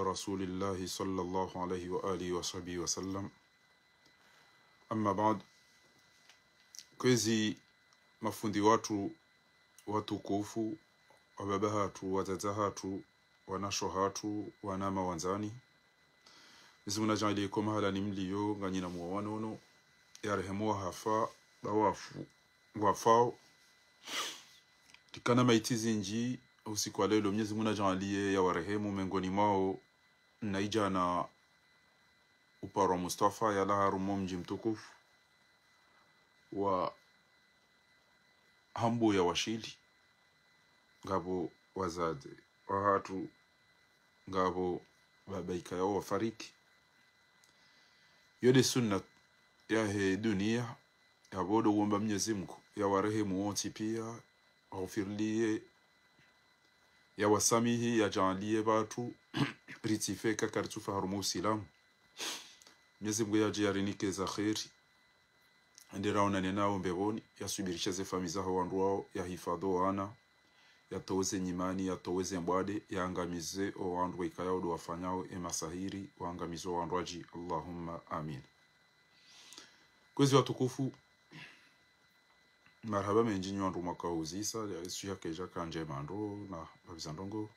رسول الله صلى الله عليه وآله وصحبه وسلم. أما بعد, kwezi mafundi watu kufu, wababa hatu, wazaza hatu, wanasho hatu, wanama wanzani. Nizimuna jangili koma hala nimliyo nganyina muwanono, yarehemua hafa, bawafu, wafao. Tikana maitizi nji, usiku wa lelo Mwenyezi Mungu ajalie ya warehemu miongoni mwao naija na uparo Mustafa ya laharumo mji mtukufu wa hambu ya washili ngabo wazade wahatu ngabo babaika yao wafariki. Yode sunna ya he dunia ya bodo uomba Mwenyezi Mungu ya warehemu wote pia aufirlie ya wasamihi ya jalie batu ritifeka kartufa harumu usilamu. Mwenyezi Mungu yajarinike za kheri ndiraona nenao mbeboni yasubirisha ze famiza ho wandu wao ya hifadho wana ya toweze nyimani ya toweze mbwade ya angamize o wandu waikayao do wafanyao emasahiri wa angamizo wandu waji. Allahumma amin. Kwezi watukufu, marhaba menjini wandu mwaka uzisa ya isu ya keja kanje mando na babizandongo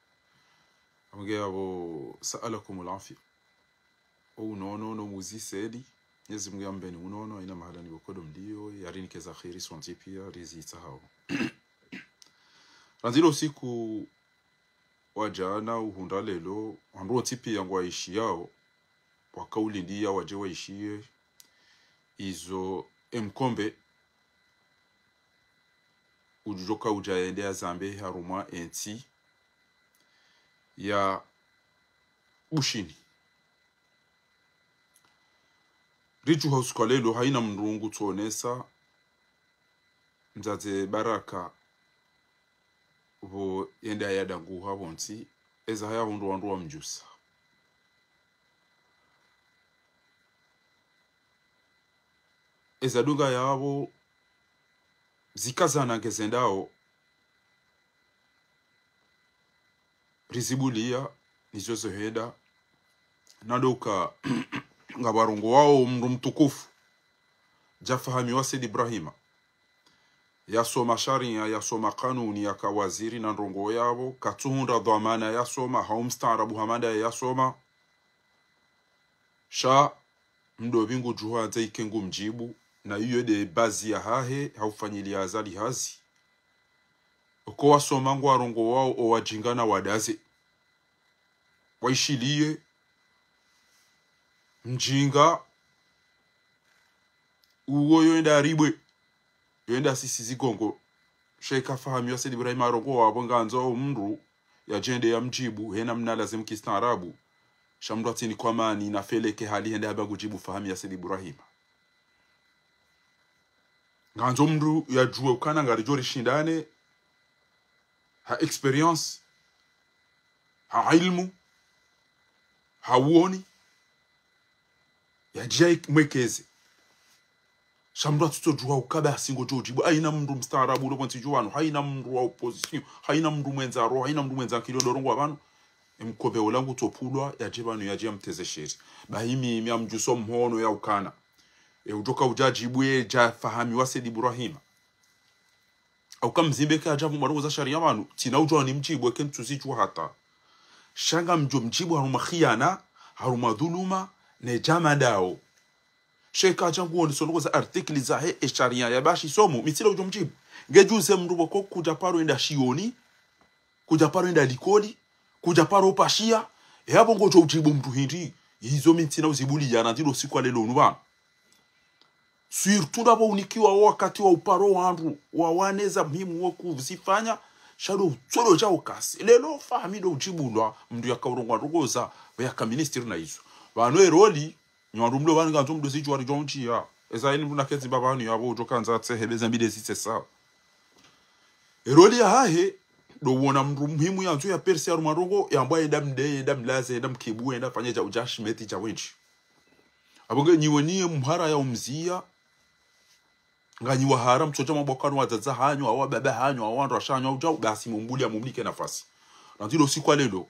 amge abo saalakumul afia o unono no muzisedi Mwenyezi Mungu ambeni unono ina mahala ni bokodo mdio yarinike za khiri sonti pia rizita hao. Ranzilo siku wajana uhunda lelo wandu tipi yangu waishi yao wakauli ndia waje waishie izo mkombe ujujoka ujaendea zambe haruma enti ya ushini. Richu hausukalelo haina mrungu tuonesa mzaze baraka vo yenda ya dangu havonti eza haya hundu wandu wa mjusa. Eza dunga ya havo zikazana ngezendao rizibulia nizozo heda nadoka ngabarongo wao mndu mtukufu jafahami wa Sayyid Ibrahima yasoma sharia yasoma kanuni ya kawaziri na ndongo yabo katuhunda dhamana yasoma haumstaarabu hamada yasoma sha mdo bingu juha zaikengu mjibu na iyo de bazi ya hahe haufanyilia azali hazi uko wasoma ngwa rongo wao o wajingana wadaze waishilie mjinga uwo yoenda ribwe yoenda sisi zigongo sheka fahamu ya Sayyid Ibrahim arongo wabo nganzo mndu ya jende ya mjibu hena mnala zemkistaarabu shamdu atini kwa mani na feleke hali hende habangu jibu fahamu ya Sayyid Ibrahim nganzo mndu ya juwe ukana ngarijori shindane ha experience ha ilmu ha uoni ya jai mwekeze shamdu atutojua ukaba singo jojibu haina mndu mstaarabu ulo bonti juwanu haina mndu wa opposition haina mndu mwenza roho haina mndu mwenza kidodorongo abantu emkobe olangu topulwa ya jibanu ya jia mtezesheri bahimi imi amjuso mhono ya ukana ujoka ujajibu ye ja fahami wa Sayyid Ibrahim au kamzimbe ka ajabu marugo za sharia manu tina ujwa ni mjibu kentu zijwa hata shanga mjibu haruma khiana haruma dhuluma ne jamadao sheka changu nisongo za artikli za he sharia ya bashi somo mitila ujo mjibu ngejuze mrubo ko kujaparo enda shioni kujaparo enda likoli kujaparo pashia hapo ngojo ujibu mtu hindi hizo mitina uzibuli yana ndilo siku lelo unubana surtout ndabo unikiwa wakati wa uparo wandu wawaneza muhimu wo kuzifanya shado tsoro ja ukasi lelo fahamido ujibulwa mndu yakawrongwa rugoza baya minister na hizo bano eroli nyandu mlo banga ntomdo zijwa rijonchi ya eza ini muna kezi babanu yabo ujokanza tsehebeza mbide sitse sa eroli ya hahe do wona mndu muhimu ya nzo ya persi ya rumarongo yamba enda mlaze enda mkibu enda fanyeja ujashmeti cha wenchi abonge nyiwoniye mhara ya umzia nganyi wa haram chocha mabokano wazaza hanyo awa baba hanyo awandu ashanyo uja basi mumbuli ya mumlike nafasi na ndilo siku lelo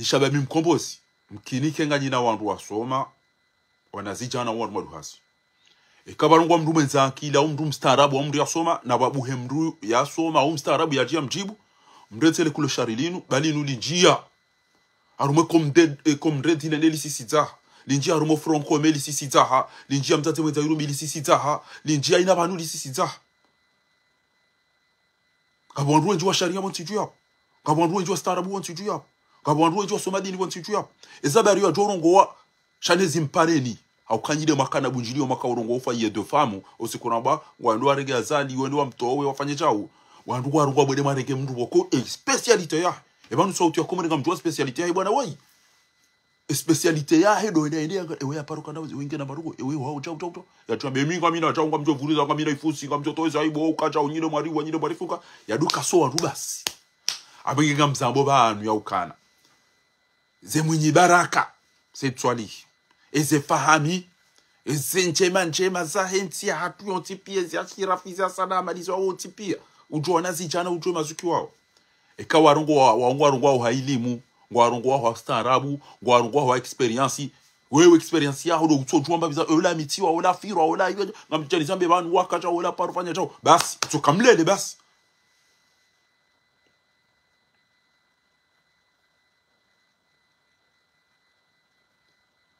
Yishaba mkombozi mkinike nganyina wandu wasoma wanazijana wandu maduhasi ikabarungwa mndu mwenzakila mndu mstaarabu mndu yasoma na babuhe mndu yasoma mstaarabu yajia mjibu mndetele kulo sharilinu bali nulijia arume komdedi na neli sisitaha linjia arumo franco meli sisitaha linjia mtate mwenza yuru mili sisitaha linjia ina banu li sisitaha kabwandu wenji wa sharia wanti yapo kabwandu wenji wa staarabu wanti yapo kabwandu wenji wa somadini wanti yapo ezabari ya jorongo wa shanezi mpareni haukanyide makana bunjilio maka urongo ufa yedo famu osikuramba wandu arege azali wandu wa mtowe wafanye chao wandu warungwa bwede marege mndu wako specialite ya ebanu sauti ya komere ngamjua specialite ya bwana wai specialite ya hedo ende ewe ya paruka ndawe winge na barugo ewe wao chao ya tuambe minga mina chao ngamjo vuriza ngamina ifusi ngamjo toza ibo ukacha unyine mari wanyine barifuka ya duka so wandu basi abenge ngamzambo banu ya ukana ze mwenye baraka setwali eze fahami eze njema za henti ya hatu yontipia zi akirafizi ya salama lizo wa ontipia ujua nazi jana ujua mazuki wao eka warungu wa hailimu warungu wa staarabu warungu wa experience wewe experience ya hudo utojua mbabiza ola mitiwa ola firwa ola ngamjani zambe banu wakacha ola parufanya chao basi tukamlele basi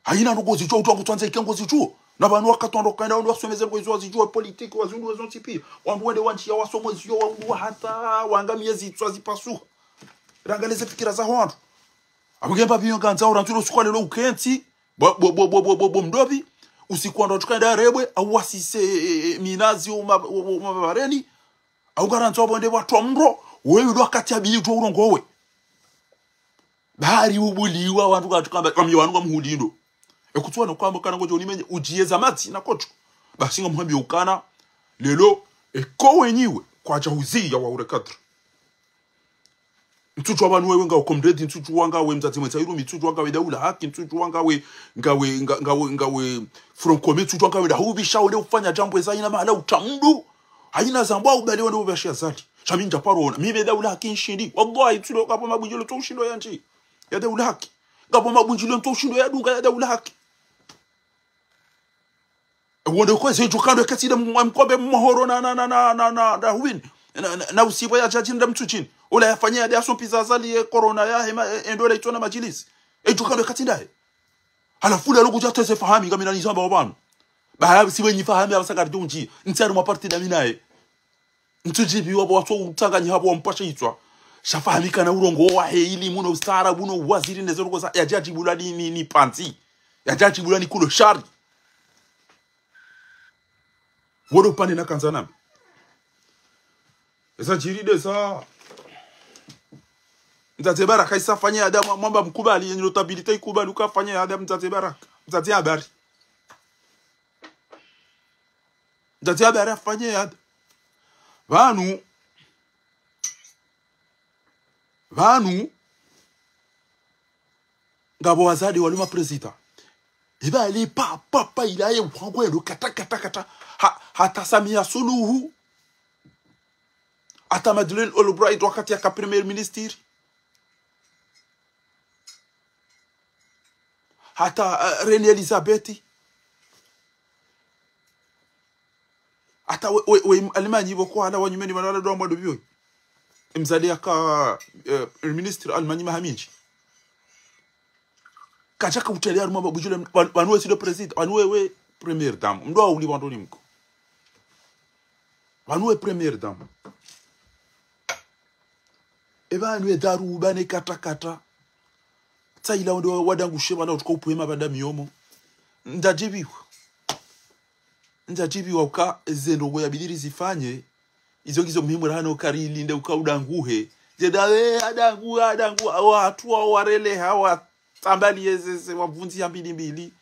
haina ngozi jo utongo twanze ikengozi jo nabanu wakatondo kaenda ndo wasomeze ngozi wazijo politiki wazundu wazontipi wamwende wanchi ya wasomezi yo wangu hata wangamiezi twazipasu rangaleze fikira za hondu abugemba biyo ganza urantulo sukwale lo ukenti bo mdobi usikwanda tukaenda rebwe au wasise minazi mabareni au garanzo bonde watwa mro wewe ndo akati abiyo jo urongowe bari ubuliwa wantu katukamba kamyo wanu ngamhudindo ekutwana kwamba kana ngojo nimenye ujieza mati na kocho basi ngamuhambi ukana lelo eko wenyiwe kwa jahuzia wa urekadra mtutu abantu wewe nga ukomdedi mtutu wanga we mzati mweta yuru mtutu wanga we daula haki mtutu wanga we ngawe francome mtutu wanga we da hubisha ule ufanya jambo ezaina mahala utamdu haina zambwa ubali wende ubashia zati shaminja parona mibe daula haki nshindi wallahi tulo kapo mabunjilo to ushindo yanchi ya daula haki kapo mabunjilo to ushindo ya duka ya daula haki wonde ko se jukando katida mkombe mohoro na win na usibo ya jajinda mtuchini ola yafanyia ya sompiza azali corona ya hema endola itona majilisi jukando katinda he halafu la lokuja tese fahami ngamina nizamba wabanu ba siwe nyifahami abasaka dunji ntsaru maparti da minae ntujibi wabo waso utanganya habo mpasha itwa shafahami kana urongo wa heili muno ustara buno waziri nezo koza ya jaji bulani ni panzi ya jaji bulani kulo shari wodo pani na kanzana esa jiride sa mtate baraka isafanya adamu mwamba mkubali yenye notability ikubali ukafanya adamu mtate baraka mtate habari mtate habari afanye ad vanu ngabo wazadi walima president iba ali papa ilaye wangwelo kata hata Samia Suluhu hata Madeleine Albright wakati ya premier minister hata René Elizabeth hata we Almanya boko ala wanyumeni banala do amado biyo mzali aka minister Almanya mahaminji kachaka utelea rumba bujule banwe si le president banwe we première dame ndo uli bandoni mko banwe première dame ebanwe daru bane kata tsaila ndo wadangushe bana utukopwema banda miyomo ndajibiwa uka zendo go yabidiri zifanye izo gizo muhimu hano karili nde ukaudanguhe jedawe adangu watu warele hawa tambali yeze wavunzi ya mbili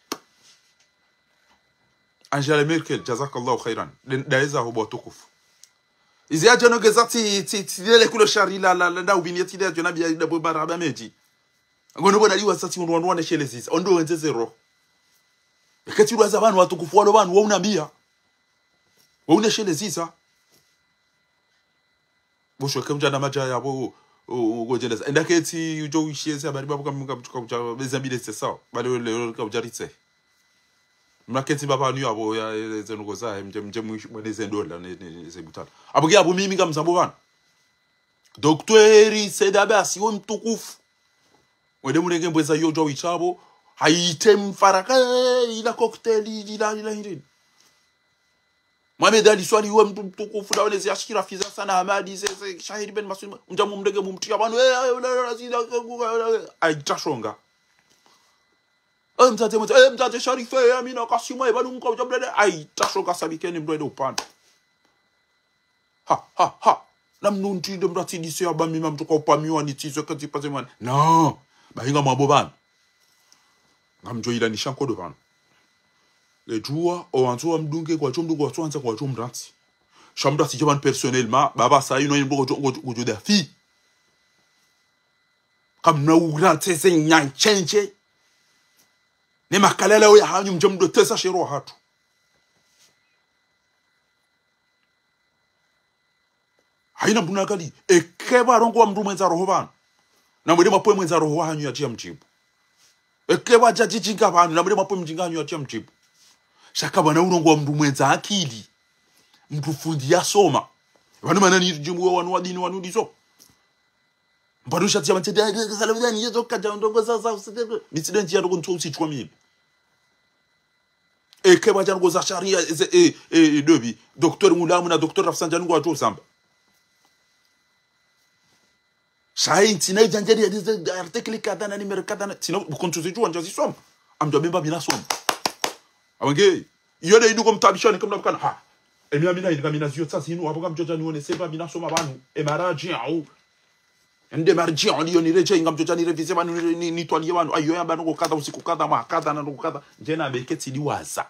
Angela Merkel jazakallahu khairan daiza hobo tukufu izi ajano gezati tile kulo shari la nda ubinieti de jona bia de baraba meji ngono bona liwa sati ndo ndo shelezisa ondo wenze zero ekati lwaza abantu watukufu walo bantu waunambia waune shelezisa bosho kemjana maja yabo ugojeleza endaketi ujo wisheze abari babuka mkabuka buja bezambile sesa bale le kabujaritse mraketi baba nu abo ya zenugoza mje mweleze ndola nezebutala abuge abo mimi ngamzambo bana doktori sedabasi womtukufu wede munenge mbweza yojo wichabo haite mfaraka ila cocktail ila hindi Mohamed Ali Swali wa mtukufu da wale ziashira fiza sana Hamadi se Shahid Ben Masud mjamu mdege mumtia banu aitashonga mtate Sharife amina kasimo banu mko jablede aitashonga sabikeni mdoede upande ha namnunti de mrati dise abami mam tuko pamiwa ni tizo kati pazemana no bahinga mwabo bana ngamjo ila nishanko do bana Ejua owanzo amdunge kwa chomdungo watwanza kwa chomdranti. Chamdranti jaman personnellement baba sa ino yimbo gojo da fi. Kam na ugrante se nyanchenche. Ne makalala ya hanyu mjamdo tesa shiro hatu. Haina mbuna gali ekeba rongo wa mdu mwenza roho bana. Na mwede mapoe mwenza roho hanyu ya tia mjibu. Ekeba jajijinga bana na mwede mapoe mjinga hanyu ya tia mjibu. Shaka bana urongo wa mdu mwenza akili mdu fundi ya soma wanu manani jimu wanu wadini wanu diso mpadusha tia mtede salawani yezo kaja ndongo za misidenti ya ndongo ntusi chwa mimi keba jango za sharia dobi doktor mulamu na doktor Rafsanjani ngo ajo samba science na janjeri ya article kadana ni merkadana sino bukontusi chwa njazi soma amdo bemba bila soma Awange yone iduko mtabishani kama mkana ha mina indika mina zio tsasi inu apoka mjoja nione seba mina soma banu emaraji au ende marji on yoni reje ingam mjoja ni revise banu ni twali banu ayo ya banu kokada usiku kada makada na kokada njena beketi liwaza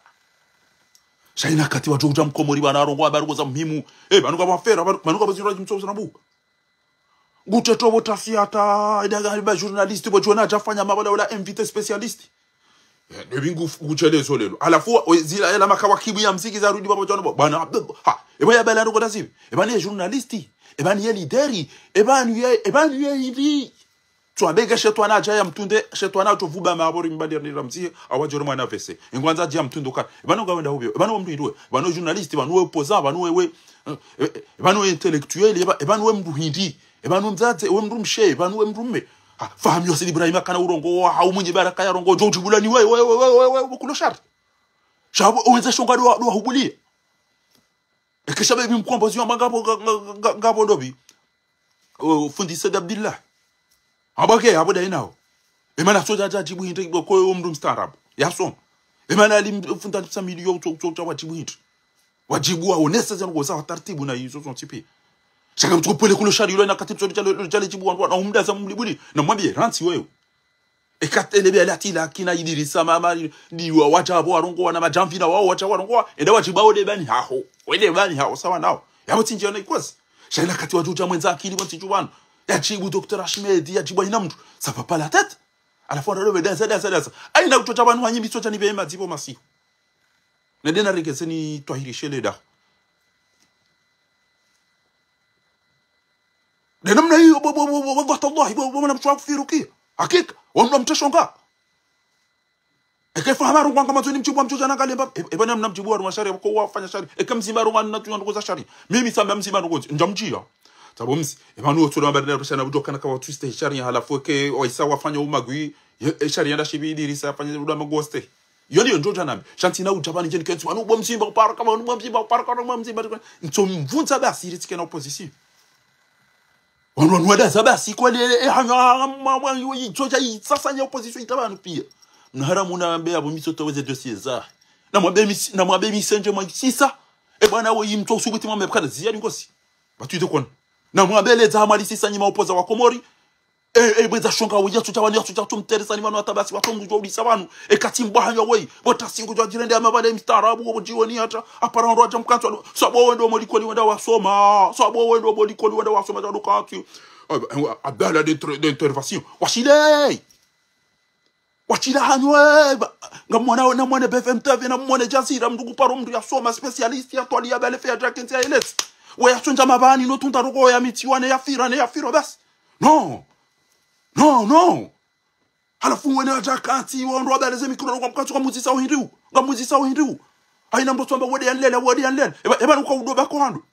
shaina kati watu mkomori bana rongo abarugo za muhimu banu kwa mafera banu kwa bazira mtsozo na buka guteto botasiata idaga ba journaliste bo jona jafanya mabala wala invité spécialiste Nebingu kuchelezo lelo. Alafu zila ela makawakibu ya mziki za rudi baba jona bana ha eba ya bela ngo dazibi eba ni journalisti eba ni lideri eba ni hivi twabega shetwana aja ya mtunde shetwana tovuba mabori mbali ni ramzi awajoro mwana vese ingwanza aja mtundo ka eba no gawenda hubyo eba no mndu indwe eba no journalisti eba no opposant eba no wewe eba no intellectuel eba no mndu hindi eba no mzate we mndu mshe eba no mndu mme fahamu Yossi Ibrahim kana urongo au mwenye baraka ya rongo George Bulani wewe kuloshar shabo uweze shonga do hubulia ekisha bebi mkombozi wa ngabo ndobi fundi Said Abdullah abake aboda inao emana soja jajibu hindi ko mndu mstaarabu yasom emana alimfunda 100 milioni to wajibu hindi wajibu wao nesa ngo sawa taratibu na hizo sontipi Shaka mtukopele kulo shari yule na katibu jale jibu wangu na umda za mlibuli na mwambie ranti wewe ekatelebe alatila kina Idirisa mama ni wacha abo arongo wana majamvi na wao wacha warongo enda wachibao de bani haho wele bani haho sawa nao yabo tinje na ikosi shaila kati wajuja mwenza akili wanti wanu ya jibu Dr. Ahmed ya jibu ina mtu safa pala tete alafu ndo dansa aina kutocha banu hanyi bisocha ni bema zipo masiku ndena rekeseni twahirishe leda Nenamna hiyo wallahi bwana mchwa firukia hakika wamna mtashonga ekaifahamu rungu kama zoni mchibwa mchoja na kalemba ebana mnamchibwa rungu shari kwa wafanya shari ekamzima rungu na tunakoza shari mimi samba mzima rungu njamjia sababu msi ebanu otu na badala rushana budoka na kwa twist shari halafu ke waisa wafanya umagwi shari yanda shibi Idirisa afanya ruda magoste yoni njoja nami shanti na utabani jeni kentu anu bomsimba upara kama anu bomsimba upara kama mzimba ntomvunza basi iritike na opposition Wanwada sabasi kwa le hanga chocha sasa ya opposition itabanu pia mnaharamu naambia abo misoto weze dossier za na mwabe misenje mwa sisa bwana wo yimto usubuti mwa mepkana ziyali ngosi batuite kon na mwabe le za mali sisa nyima opoza wa Komori bweza shonga wuya tucha wani tucha tumteresa ni banu atabasi watongu jo ulisa banu katimba hanya wei botasingo jo jirende amabale mstarabu wo jiwoni hata apara ndo aja mkanto sabo wendo molikoli wenda wasoma sabo wendo molikoli wenda wasoma jo dukati abala d'intervention wachila hanwe ngamwana na mwana BFM TV na mwana Jazira mndugu paro mndu ya soma specialist ya twali ya bale fa jakenzi ya eles we yatunja mabani no tunta rugo ya mitiwane ya fira basi No. No, no. Halafu wene ajakati wandu abeleze mikro kwa mkatu kwa muzisa uhindu. Kwa muzisa uhindu. Haina mboto amba wadi anlele. Eba nuka udoba kwa handu.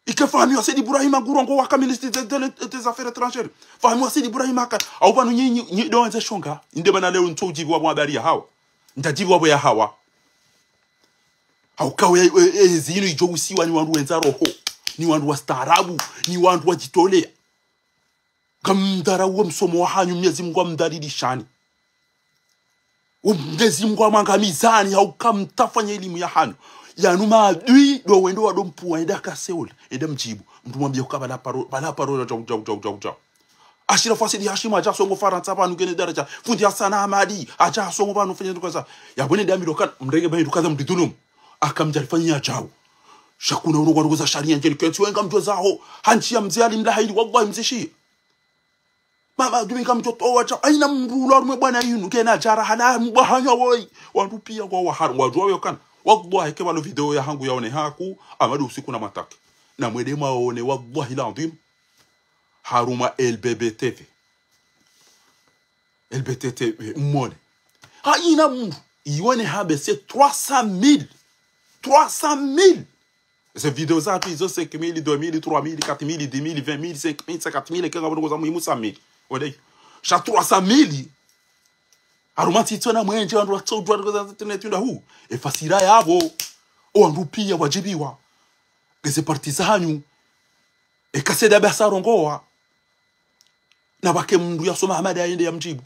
Ike fahamiwa Sidi Ibrahima Gurongo waka ministre des affaires étrangères. Fahamiwa Sidi Ibrahima haka. Au banu nyi doanze shonga. Indeba na leo nto jibu wabu habari ya hawa. Ntajibu wabu ya hawa. Haukawe zinu ijousiwa ni wandu wenza roho. Ni wandu wa staarabu. Ni wandu wa jitolea. Kamdara uwe msomo wa hanyu Mwenyezi Mungu amdhalilishani. Mwenyezi Mungu amangamizani haukamtafanya elimu ya hanyu. Yanu maadui do wendo wa dompuwa enda kaseul enda mjibu mtu mwambie ukabala parola jau. Ashira fasidi hashima aja songo faransa banu gene daraja fundi Hasana Amadi aja songo banu fanya tukaza ya bone ndami dokan mrege bani tukaza mditulum akamjalifanyia jao shakuna urongo ngoza sharia ngeni kwetu wenga mtu zao hanchi ya mzee alimlahaidi wallahi mzishi mama dumika mtoto wacha aina mbulo rumwe bwana yinu kena jara hana mbahanya woi wantu pia kwa waharu wajua yokan wallahi ke walo video ya hangu yaone haku amadu usiku na matake na mwedema waone wallahi landim haruma LBBTV mwone haina mundu ione habe se 300,000 ces vidéos za tu izo 5,000 2,000 3,000 4,000 10,000 20,000 5,000 50,000 kanga bado za muhimu 100,000 wale sha 300,000 arumati tona mwenje wandu watsodwa ngoza tunda hu efasira yabo wandu pia wajibiwa geze partizanyu ekaseda basarongoa na bake mndu yasoma Ahmad aende ya mjibu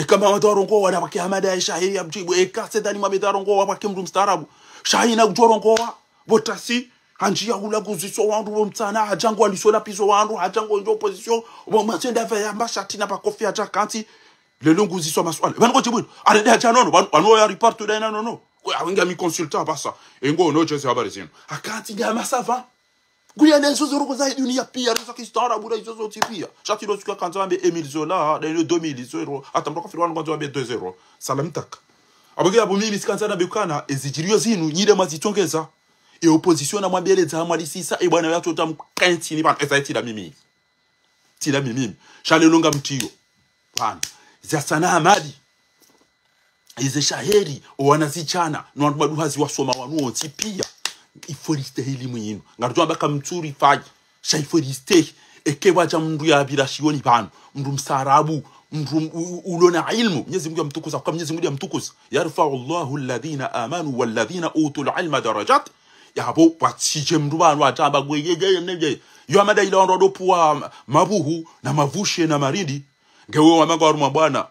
kama wadarongoa na bake Ahmad ya shahiri ya mjibu ekaseda ni mabedarongoa bake mndu mstaarabu shahina kujorongoa botasi hanjia hula kuziso wandu womtana hajango alisola piso wandu hajango njo opposition mwatenda fa ya mbashati na bakofi aja kanti le longu ziso maswali bano jibu arende aja nono bano ya report da no kwa wenga mi consultant basa engo no chese habari zinu akati ya masava guya nezo zoro za dunia pia reza kistara bura izo zo tipia shati lo suka kanza ambe Emile Zola da 2000 atamboka firwana kanza ambe 2-0 salamtak abagira bo mimi sikanza na bekana ezijirio zinu nyide mazitongeza e opposition na mwambele za mwali sisa e bwana watu tamkanti ni bana ezaiti la mimi tila mimi shale longa mtio bana za Hasana Amadi ize shaheri wanazichana no wandu hazi wasoma wanuoti pia iforiste elimu yinu ngarujwa baka mtsuri faji shaiforiste ekewaja mndu ya birashioni bana mndu msarabu mndu ulona ilmu Mwenyezi Mungu amtukuza kwa Mwenyezi Mungu amtukuza yarfa'u Allahu alladhina amanu walladhina utul ilma darajat yabo batije mndu bana atamba gweyeye neje yo amada ile ndo dopuwa mabuhu na mavushe na maridi ngewe wamanga waruma bwana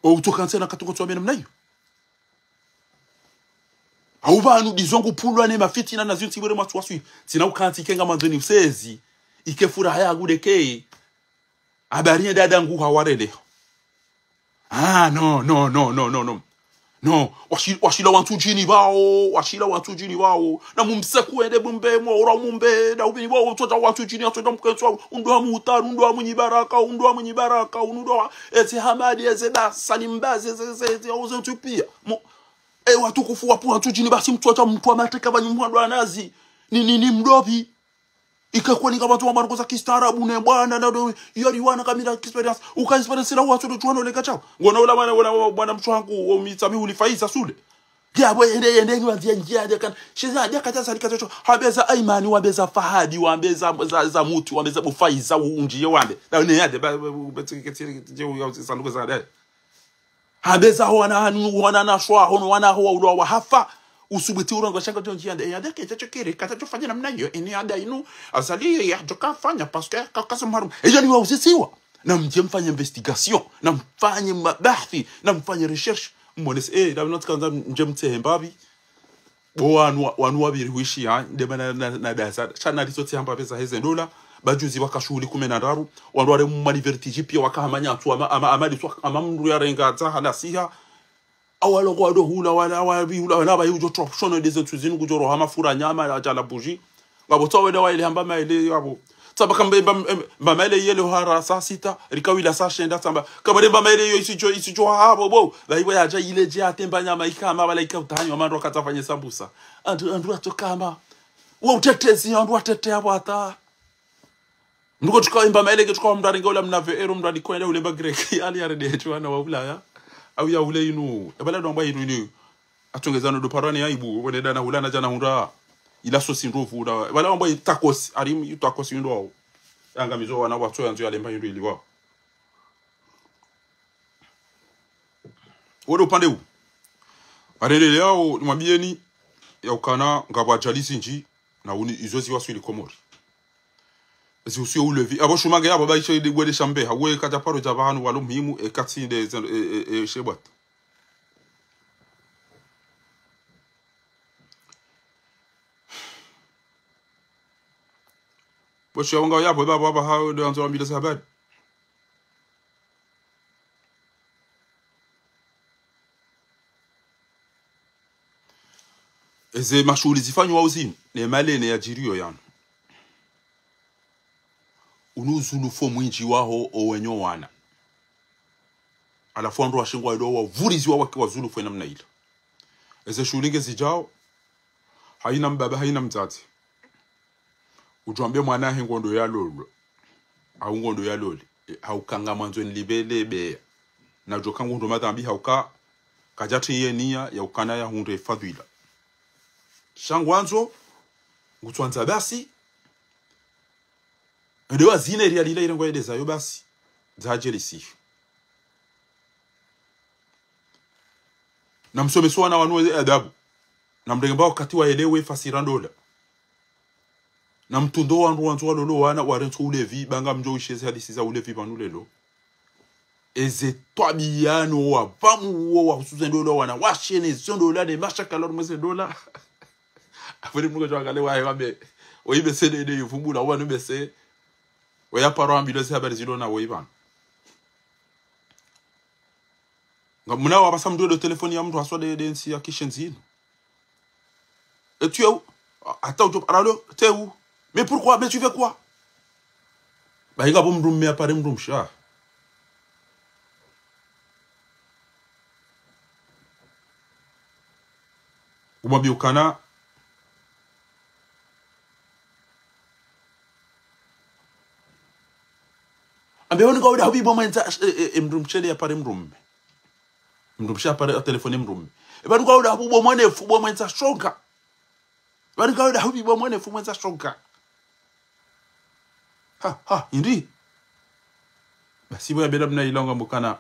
utokanse na katuko twamena mnayo au banu dizongo pulwa ne mafitina na zinti bure matwaswi tina ukanti kenga manzoni usezi ikefura haya gudeke habari dada ngu hawarele no washila wantu jini bao na mumseku ende bumbe mo ora mumbe na ubini bao tota wantu jini atoda mketwa undwa mutaru undwa munyibaraka undwa eti Hamadi ezeda salimbaze eze ozo pia watu kufuwa po wantu jini basi mtu amateka banyumwandu anazi ni mdopi ikakuwa ni kama watu ambao za kistaarabu ne bwana na yori wana kamera experience ukaexperience la watu tuano le kachao ngona ula bwana mtu wangu mitami ulifaiza sule ya boy ende ni wanzia njia kan shiza dia kataza likacho habeza Aimani wabeza Fahadi wabeza za mutu wabeza bufaiza unjie wambe na ne yade je sanduku za dai habeza wana na shwa hono wana huwa ulo wa hafa usubuti urongo shanga tonjia nde yade kecho kire katacho fanya namna hiyo eni ada inu azali ya joka fanya parce que kakasa marum ejo ni wa usisiwa na mje mfanye investigation na mfanye mabahthi na mfanye research mbonese da not kanza mje mtehembabi bo wanu wabiri wishi ya ndebana na dasa chana risoti hamba pesa $1,000 bajuzi wakashuli 13 wandu wale malivertiji pia wakahamanya tu amadi tu amamndu ya renga za halasiha awalo kwa do hula wala ba yujo option des études ngujoro hama fura nyama ajala buji ngabo towe da wale hamba maile yabo sabaka mbamba ile yele hara saa 6 rikawila saa 9 tamba kabade mbamba ile yo isijo habo bo baibo yaja ile je atemba nyama ikama wala ikatanywa mando katafanya sambusa andu atokama wa utetezi andu atetea bata ndiko tukaimba maeleke tukawa mdaringa ula mnave ero mdani kwenda ule bagreki ali aredetu ana wa Ulaya au ya ule inu ebala ndo amba inu atongezana do parani aibu wone dana hulana jana hunda ila so sindovu da wala amba tacos arim tacos ndo yanga mizo wana watu yanzu yale mba ndo iliwa wodo pande u arele yao mwabieni ya ukana ngabwa jalisi nji na uni izozi wasu ili komori zi usio ulevi abo shumage yabo ba isho de gwede shambe hawe kata paro jabahanu walo muhimu e katsi de shebat bo shawanga yabo baba ha de anzo ambile sahabari eze mashughuli zifanywa uzini ne malene ya jirio yana unuzulu fo mwinji waho owenyo wana alafu ndo washingwa ilo wa vurizi wa wake wazulu fo namna ile eze shughuli zijao haina mbaba haina mzazi ujwambie mwana he ngondo ya lolo au ngondo ya lole haukanga mwanzo nilibele be na joka ngondo madhambi hauka kajati ye nia ya ukana ya hunde fadhila shangwanzo ngutwanza basi ndio azine realile ile ngoyede zayo basi zajelisi na msomeso wana wanu adabu na mdenga wakati waelewe fasirandola na mtundo wandu wanzu walolo wana warenso ulevi banga mjo isheze hadisi za ulevi banulelo eze twabiyano wa bamu wa usuzendolo wana washene zondola de mashaka lor mwezendola afuri mnuko jwangale wae wabe oibe sede de yufumbula wanu bese oya paro ambulance habari zilona woiban ngamuna wa basamdo de telefoni ya mtu asode densi ya kishenzino et tu attends tu paralo teu mais pourquoi mais tu fais quoi ba higa bom dum me apare mdum sha umabi ukana ambe woni gawda habibo mwenza mdum chele apare mdum sha apare telefoni mdum e ban gawda habibo mwane fu bo mwenza shonka ban gawda habibo mwane fu mwenza shonka ha indi basi bo yabeda mna ilonga mukana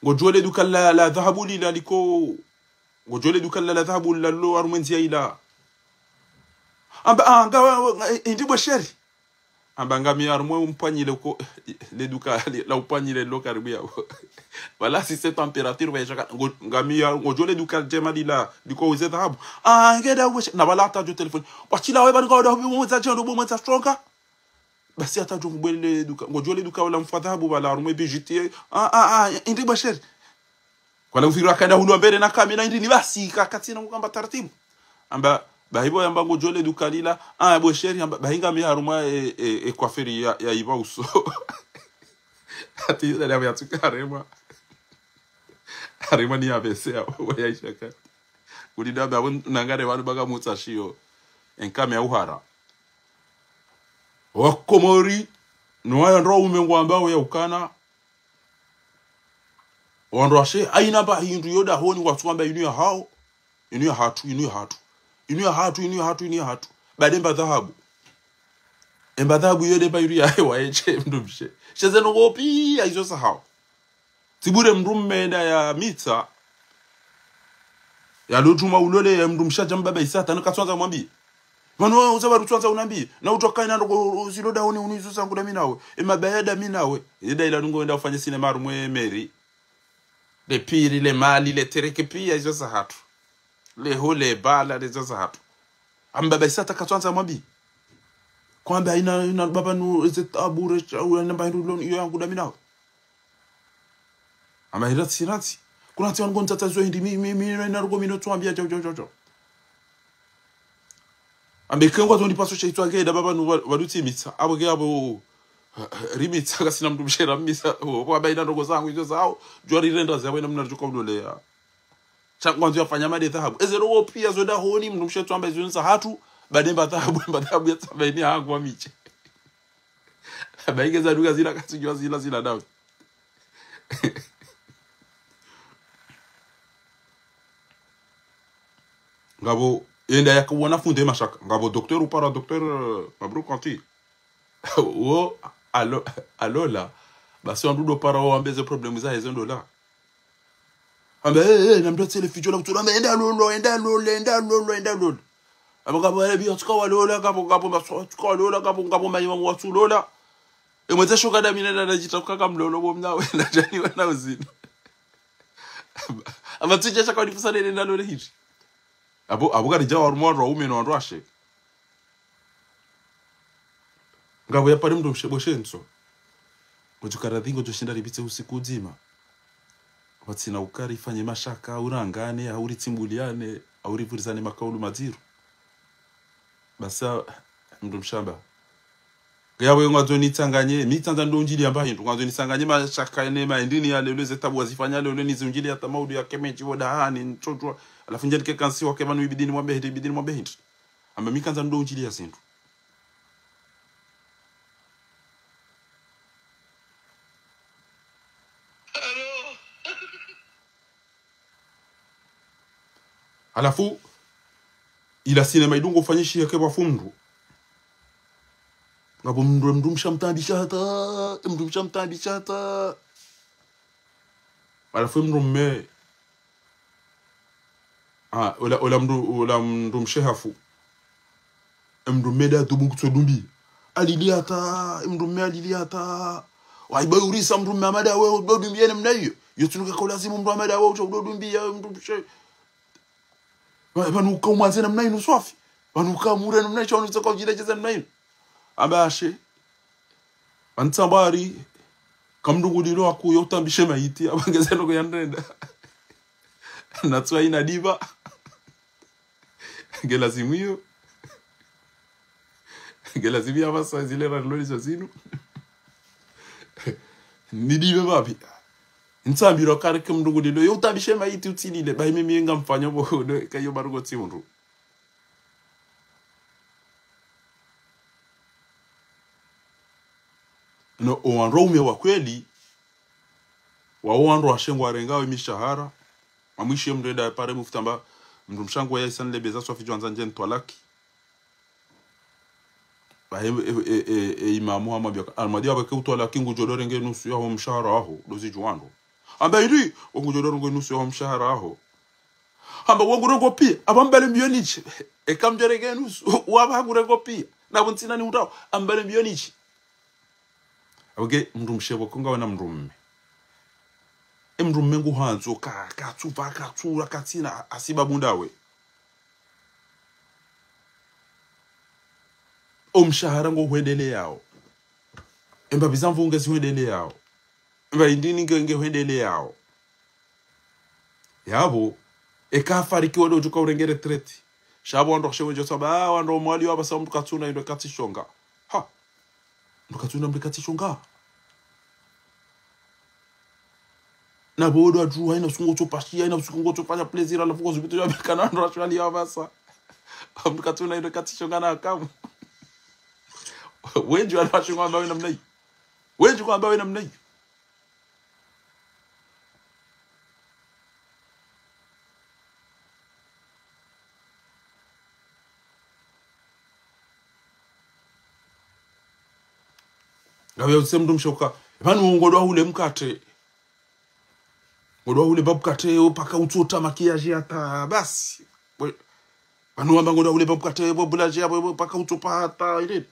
ngojole dukalla la dhahabu lila liko ngojole dukalla la dhahabu lalo arumenzia ila amba ngawa indi bo sheri amba ngami arumwe umpanyile ko le duka la upanyile lo karibu ya wala si cette température va jaka ngami ngojole dukalla jema lila liko uze dhahabu ngeda na wala ta jo telefoni wachila we ban gawda habibo mwenza jendo bo mwenza stronga basi atajo mbele duka ngojole duka wala mfadhabu wala arumwe bijiti indi bashir kwa ufikira kaenda hulo mbele na kamera indi ni basi kakatina ngamba taratibu amba bahibo yamba ngojole duka lila bosheri amba bahinga mi haruma coiffure ya iba uso ati ndio ya tukarema harima ni abese wa yaishaka ulida ba nangare wanu baga mutsashio enkame ya uhara wakomori noya ndo umengo ambao ya ukana wandwashe aina ba hindu yoda honi watwamba inu ya hao inu ya hatu bademba dhahabu emba dhahabu yode ba yuri ya hewa eche mdumshe sheze no gopi ya izo sahao tibure mrummenda ya mitsa ya lotuma ulole ya mdumsha jamba ba isata nakatwanza mwambi Mano uzabaru twanza unambi na utoka ina ndo ziloda honi unizo sangu na minawe mabayada minawe ida ila nungo enda ufanye sinema rumwe meri le piri le mali le tereke pia izo za hatu le hole bala izo za hatu ambaba isata katwanza mwambi kwamba ina baba nu zetabure au namba ndo iyo yangu na minawe ama hirati kuna tiwa ngonza tazo hindi mimi na rugo mino tuambia jo ambe kengwa zondi paso chaitwa ngeda baba nu waduti mitsa abo ke abo rimitsa kasina mndu mshera misa bo abaina ndogo zangu hizo zao jwari renda zawe na mna tuko mlolea chakwanzo yafanya made dhahabu ezero pia zoda honi mndu mshetu ambaye zonza hatu bade mbatabu ya tsabaini hangu wa miche baigeza duka zila kasijua zila dawe ngabo enda yakubona funde mashaka ngabo docteur ou para docteur mabro kanti o alola basi wandudo para o ambeze problème za hizo ndo la ambe na mtu tsele fijo la kutura enda lolo abagabo ele bi tsika walola ngabo maso tsika walola ngabo mayima watsulola emweze shoka da mina na jitafuka kamlolo bomnawe na jani wana uzini amatuje chakwa nifusa nenda lolo hivi abo gari jawa rumoro umeno andwashe ngabo ya pare mndo msheboshenso kujukara dhingo joshinda ribitse usiku uzima watsina ukari fanye mashaka urangane auri tsimbuliane auri vurizane makaulu maziru basa mndo mshamba yawe ngwazo nitsanganye mitsanza ndonjili amba hindu ngwazo nitsanganye mashaka ene maindini ya lelo zetabu wazifanya lelo nizunjili hata maudu ya kemeji vodahani nchojwa alafu njani kansi wake manu ibidini mwambe hindu amba mikanza ndonjili ya zindu alafu ila sinema idungo ufanyishi yake wafundu ngabo mndu mshamtambishata alafu mndu mme ola mndu mshehafu mndu meda dubungu tsodumbi aliliata mndu mme aliliata waibaurisa mndu mme amada wewe dodumbi ene mnayo yotunuka kwa lazima mndu amada wewe dodumbi ya mndu mshe banuka umwanze namna ino swafi banuka mure namna icho unutse kwa jile jeza namna ino abashe bantambari kamndugulilo akuyo utambishe maiti abangeze no kuyandenda natswa ina diva gelazimiyo gelazimia basa zile ranlori zazinu nidive babi nsambiro kare kumndugulilo yo utabishe maiti utsilile bayime nga mfanyo bodo kayo barugo tsiundu no owanrome wa kweli wa owanro ashengwa arengawe mishahara amwishe mndenda pare mufutamba mndu mshango ya isan lebeza so fijo anzanje ntwalaki imamu amabya almadia bake utwalaki ngujodore nge nusu ya mshahara aho dozi juando amba iri ngujodore nge nusu ya mshahara aho amba wongurengo pia abambele mbionichi ekamjere nge nusu wabagurengo pia na buntsina ni utawo ambele mbionichi abage mndu mshebo konga wana mndumme emndumme nguhanzo katsuva katsura katsina asiba bundawe omshahara ngo hwendele yao emba bizamvu ngezi hwendele yao emba indini ngenge hwendele yao yabo ekafariki wodo juka urengere treti shabo ndo shewe saba wando mwali waba sa mtu katsuna ndo katsishonga ha ndo katsuna mbe katsishonga na bodo aju haina sungo topashia haina sungo topanya plaisir ala fuko zubito ya bikana ndo ashwali waba sa mtu katsuna ndo katsishonga na akamu wenju anashunga ambawe namna hiyo wenju kwa ambawe namna hiyo ngawe usemndu mshoka vanu ngodo ule mkate ngodo ule babukate opaka utsota makiyaje hata basi vanu amba ngodo ule babukate bobulaje abo paka utopa hata ile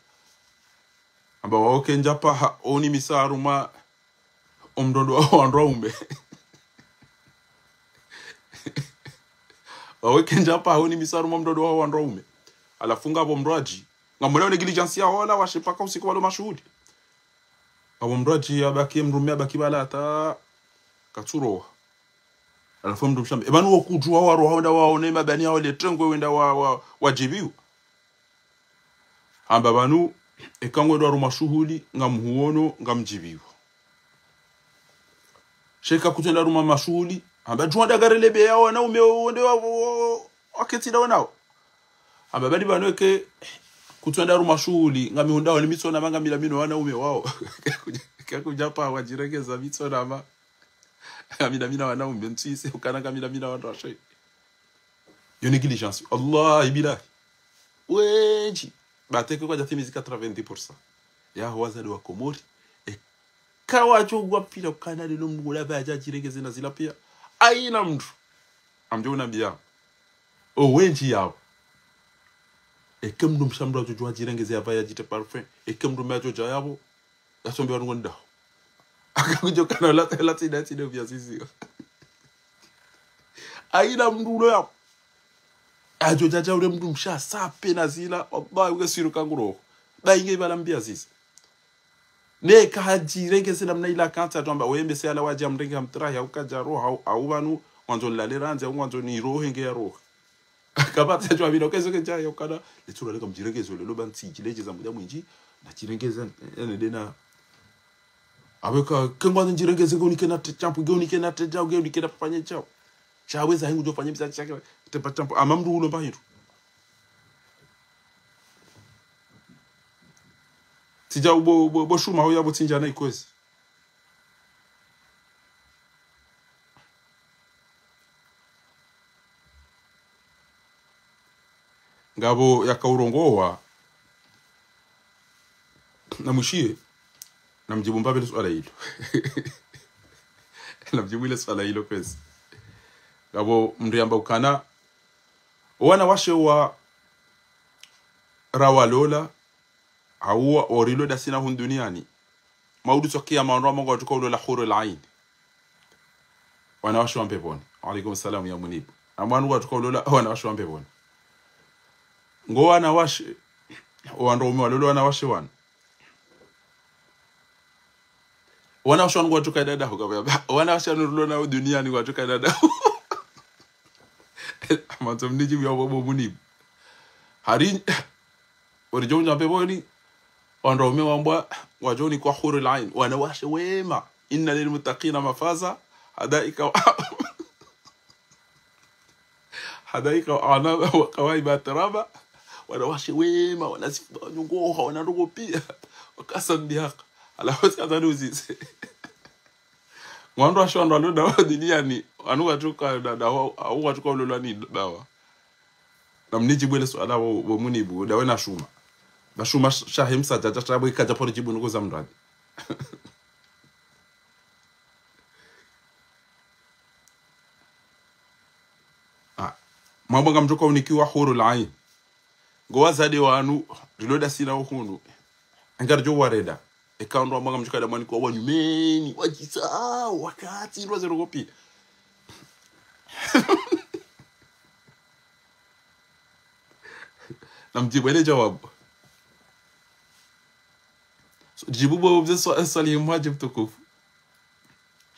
amba waoke njapa oni misaruma omdondo wa andrombe waoke njapa oni misaruma omdondo wa andrombe alafunga bomraji ngamona negligence ya wala washipaka usiku walo mashuhudi abomraji abaki mrume abaki balata katsuro alafu mndu mshambe ebanu okujwa wa rohonda waone mabani hao le trengwe wenda wa jibiu amba banu ekangwe ndo aruma shuhuli ngamuhuono ngamjibiwa sheka kutenda ruma mashuhuli amba juanda garelebe yao na ume onde wa aketida wanao Ababadi banweke kutwenda ruma shughuli ngami hunda wali mitsona manga milamino wanaume wao kakuja pa wajiregeza mitsona ma milamina wanaume ntwise ukana milamina wanrashe yo negligence Allah ibila wenji bateke kwa jatimizi 90% ya huwazali wa Komori kawa chogwa pila ukana lilo mgula baja jiregeze na zila pia aina mtu amjo unambia o wenji yao ekemdum shambra jojo jirengeze abaya jite parfum ekemdum ya jojo yabo asombe wangonda akakujo kana la tida vya sisi aina mdulo ya ajoja ja ule mdum sha sape na zila wallahi ugesiru kanguro bainge balambia sisi ne ka jirengeze namna ila kanta tomba wembe se ala waje amrenge amtra ya ukaja roho au banu wanzo la leranze wanzo ni roho nge ya roho kabata jwa bino kezo ke jayo kana letula leka mjirengezo lelo banti kileje za muda mwinji na jirengeza ene dena abeka kengwa njirengeze ngonike na champu ngonike na teja ngonike na fanye chao chaweza hingu jo fanye msaki chake tepa champu amamdu ulo bahiru tija bo shuma ho yabo tinja na ikwezi ngabo yakaurongowa na mushie na mjibu mbabele swala hilo na mjibu ile swala hilo kwezi ngabo mriamba ukana wana washe wa rawalola hawa orilo da sina hun duniani maudu tokia maonro mongo tukaulo la khuru alain wana washe wa peponi alaykum salam ya munibu amanu wa tukaulo la wana washe wa peponi ngo wana washe wanaume walolo wana washe wana washe wangu tukaida dada kwa wana washe wanolo na duniani kwa tukaida dada amatomniji bya bobo munibu hari orijonja peponi wanaume wambwa wajoni kwa khurul ain wana washe wema inna lil muttaqina mafaza hadaika ana wa kawaiba taraba wana washe wema wanasifa nyongoha wanarogo pia wakasandia ala hosi adanuzi mwando ashwa ndo aloda duniani anuga tuka dada au watuka ulolani bawa namniji bwele swala bo munibu dawe na shuma bashuma shahimsa jaja tabo ikaja pori jibu nugo za mradi mambo ngamtoka unikiwa hurul ain gowa zade wanu riloda sina uhunu angarjo wareda ekaundo mwanga mchuka da mani kwa wanyumeni wajisa wakati roze rogopi namjibu ile jawabu jibu bo bze swali mwajib tukufu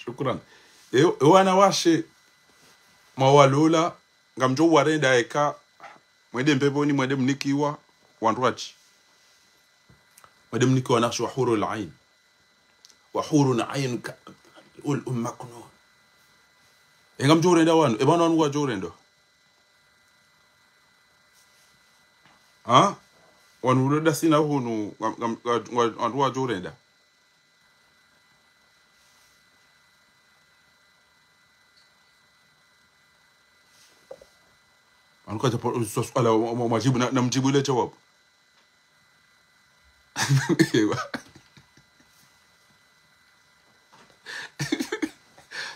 shukran wana washe mawalula ngamjo wareda eka mwede mpeponi mwede mnikiwa wanruachi mwede mnikiwa nakshi wahuru al-ain wahuru na-ain maknun ngamjo wareda wanu ebana wanu wajo wareda wanu wareda sina hunu wanu wajo wareda anuka japo swala majibu na mjibu ile jawabu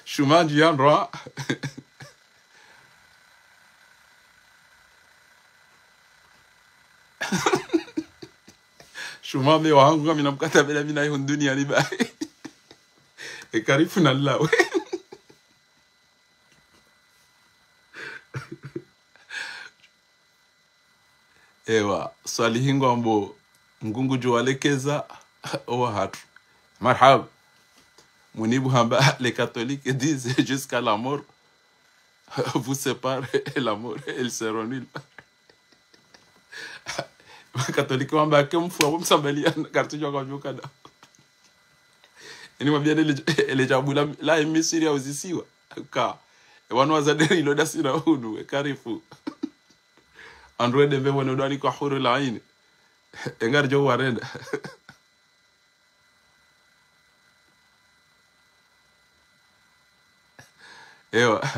shumanji yanra shumame wangu mimi namkata bila mimi na hiyo dunia liba karifu na Allah ewa swali hingo ambo ngungu jualekeza owa hatu marhab munibu hamba les catholiques disent jusqu'à la mort vous sépare et l'amour ils seront nuls catholique hamba kemfu abo msambalia kartujo kwa joka da ni mabia ele jabula la emisiri ya uzisiwa ka wanu wazaderi loda sina hunu karifu android mbe wona dani ko huru lain engar jo warenda ewa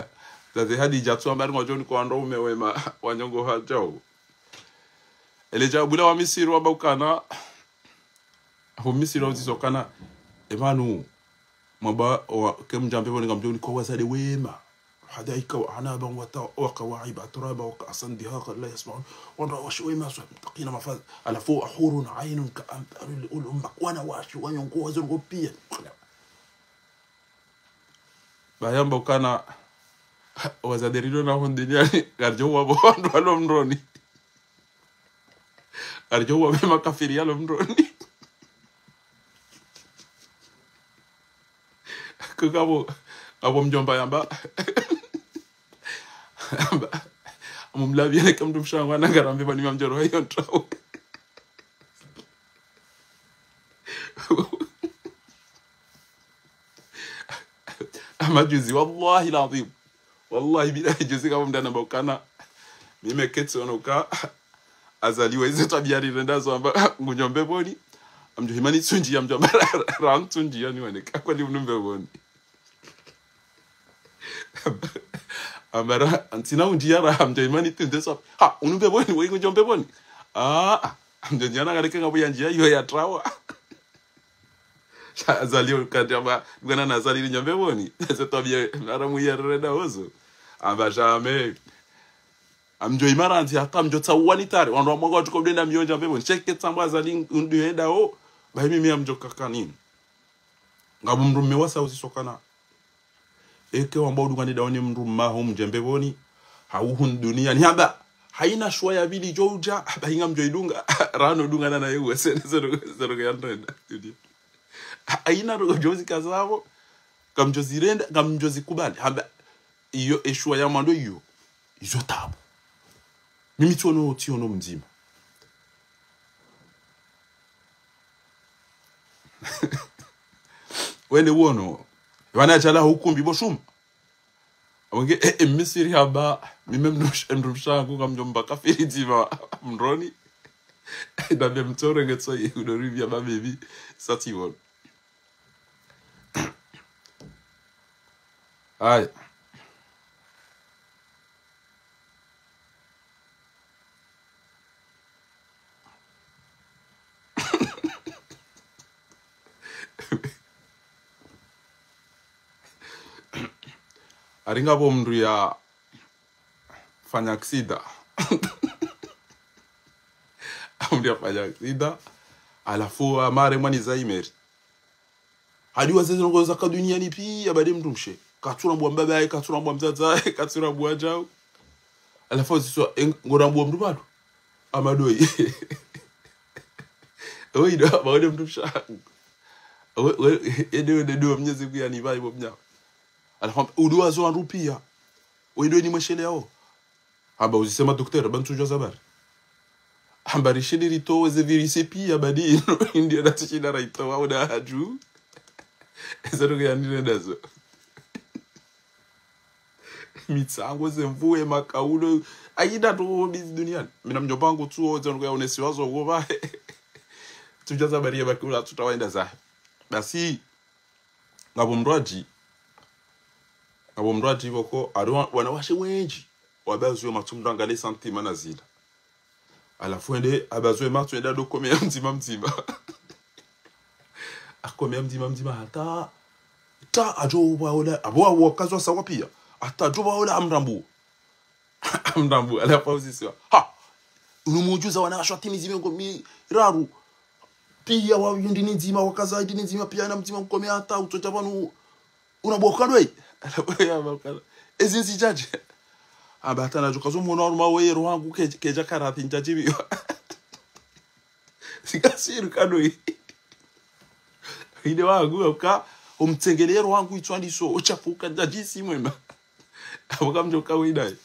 zaze hadi jatsu ambari ngojoni ko ando umewema wanyongo hajao eleja bula wa Misiri wa baukana ho Misiri wa zisokana emanu maba kemjambe woni ngamjoni ko wasade wema حدائق وأعنابا وكواعب أترابا وكأسا دهاقا لا يسمعون ونروش وما متقين مفاز على فوق حور عين كأمثال الأمك وأنا واشي وينقوا زرقبيا bayamba ukana wazaderilo na hondeniani garjowa bondo alomroni garjowa bema kafiri alomroni kukabo abo mjomba yamba amumlavia kama mtumshanga anagarambia bani mamjoro hiyo ntrao amajuzi wallahi alazim wallahi billahi juzi kama mdana mbokana mimi ketso onoka azaliwa hizo tabia rindazo amba ngunyombe boni amjohimani tsunji amjomba ran tsunji yani waneka kwa limnumbe boni amara antina unjiyara amjohimani tundeso ha unumbe boni we ngunyombe boni amjonyana galeke ngabo yanjia yo ya trawa azaliwa kandamba ngana nazali nyombe boni c'est tabia aramu yerreda ozo amba jamais amjohimara anti akamjotsa wanitare wandu mwaga tukobdenda mjonja bebo cheke tsamba azali nduenda o bayi mimi amjoka kanini ngabo mrume wasa usisokana eke wamba udungani daoni mruma ho mjembe boni hauhun dunia ni haba haina shwa ya bili joja bahinga mjoidunga rano dungana na yewe sero yandenda haina rojozi kazabo kamjozirenda kamjozi kubali haba iyo eshwa ya mando iyo izo tabu mimi tiono mzima wene wono wana chala hukumbi boshum wange Misiri haba mimi mnushangu kamjomba kafiri diva mroni da bemtore ngetso yudorivia ba baby satiwon ay aringa bomndu ya fanya aksida amri afanya aksida alafu amare mwani zaimeri hadi wazeze ngoza ka dunia ni pia bade mtu mshe katura mbwa mbaba katura mbwa mzaza katura mbwa jao alafu siswa ngora mbwa mtu bado amadoi oido bade mtu msha edo mnyezi pia ni vibe mnya alafu uduwa zo rupia oido ni mweshele yao haba uzisema daktari bantu jazabari hambari shediri to weze virisi pia badi india na tishina raito wa uda haju ezo ya nirendazo mitsango zemvuwe makaulo aida to bizi duniani mina mjobangu tuo ezo ya unesi wazo goba tujazabari ya bakula tutawaenda za basi ngabo mrwaji boko arwa wanawashe wenji wabazwe matumdanga le santima nazila alafu ende abazwe matu enda do komea mzima akomea mzima hata ajo waola abo wakazwa sawa pia hata ajo waola amrambu alafu usisiwa ha unumujuza wanashwa timizi mengo miraru pia wa yindini nzima wakaza yindini nzima pia na mzima mkomea hata utocha banu unaboka dwe ya bakala ezinsi jaje abatana jukazo mwana mawe rohangu keja karati njajibi sikasiru kanoi ide wangu oka umtengele rohangu itwandi so uchafuka njajisi mwema abakamjoka widai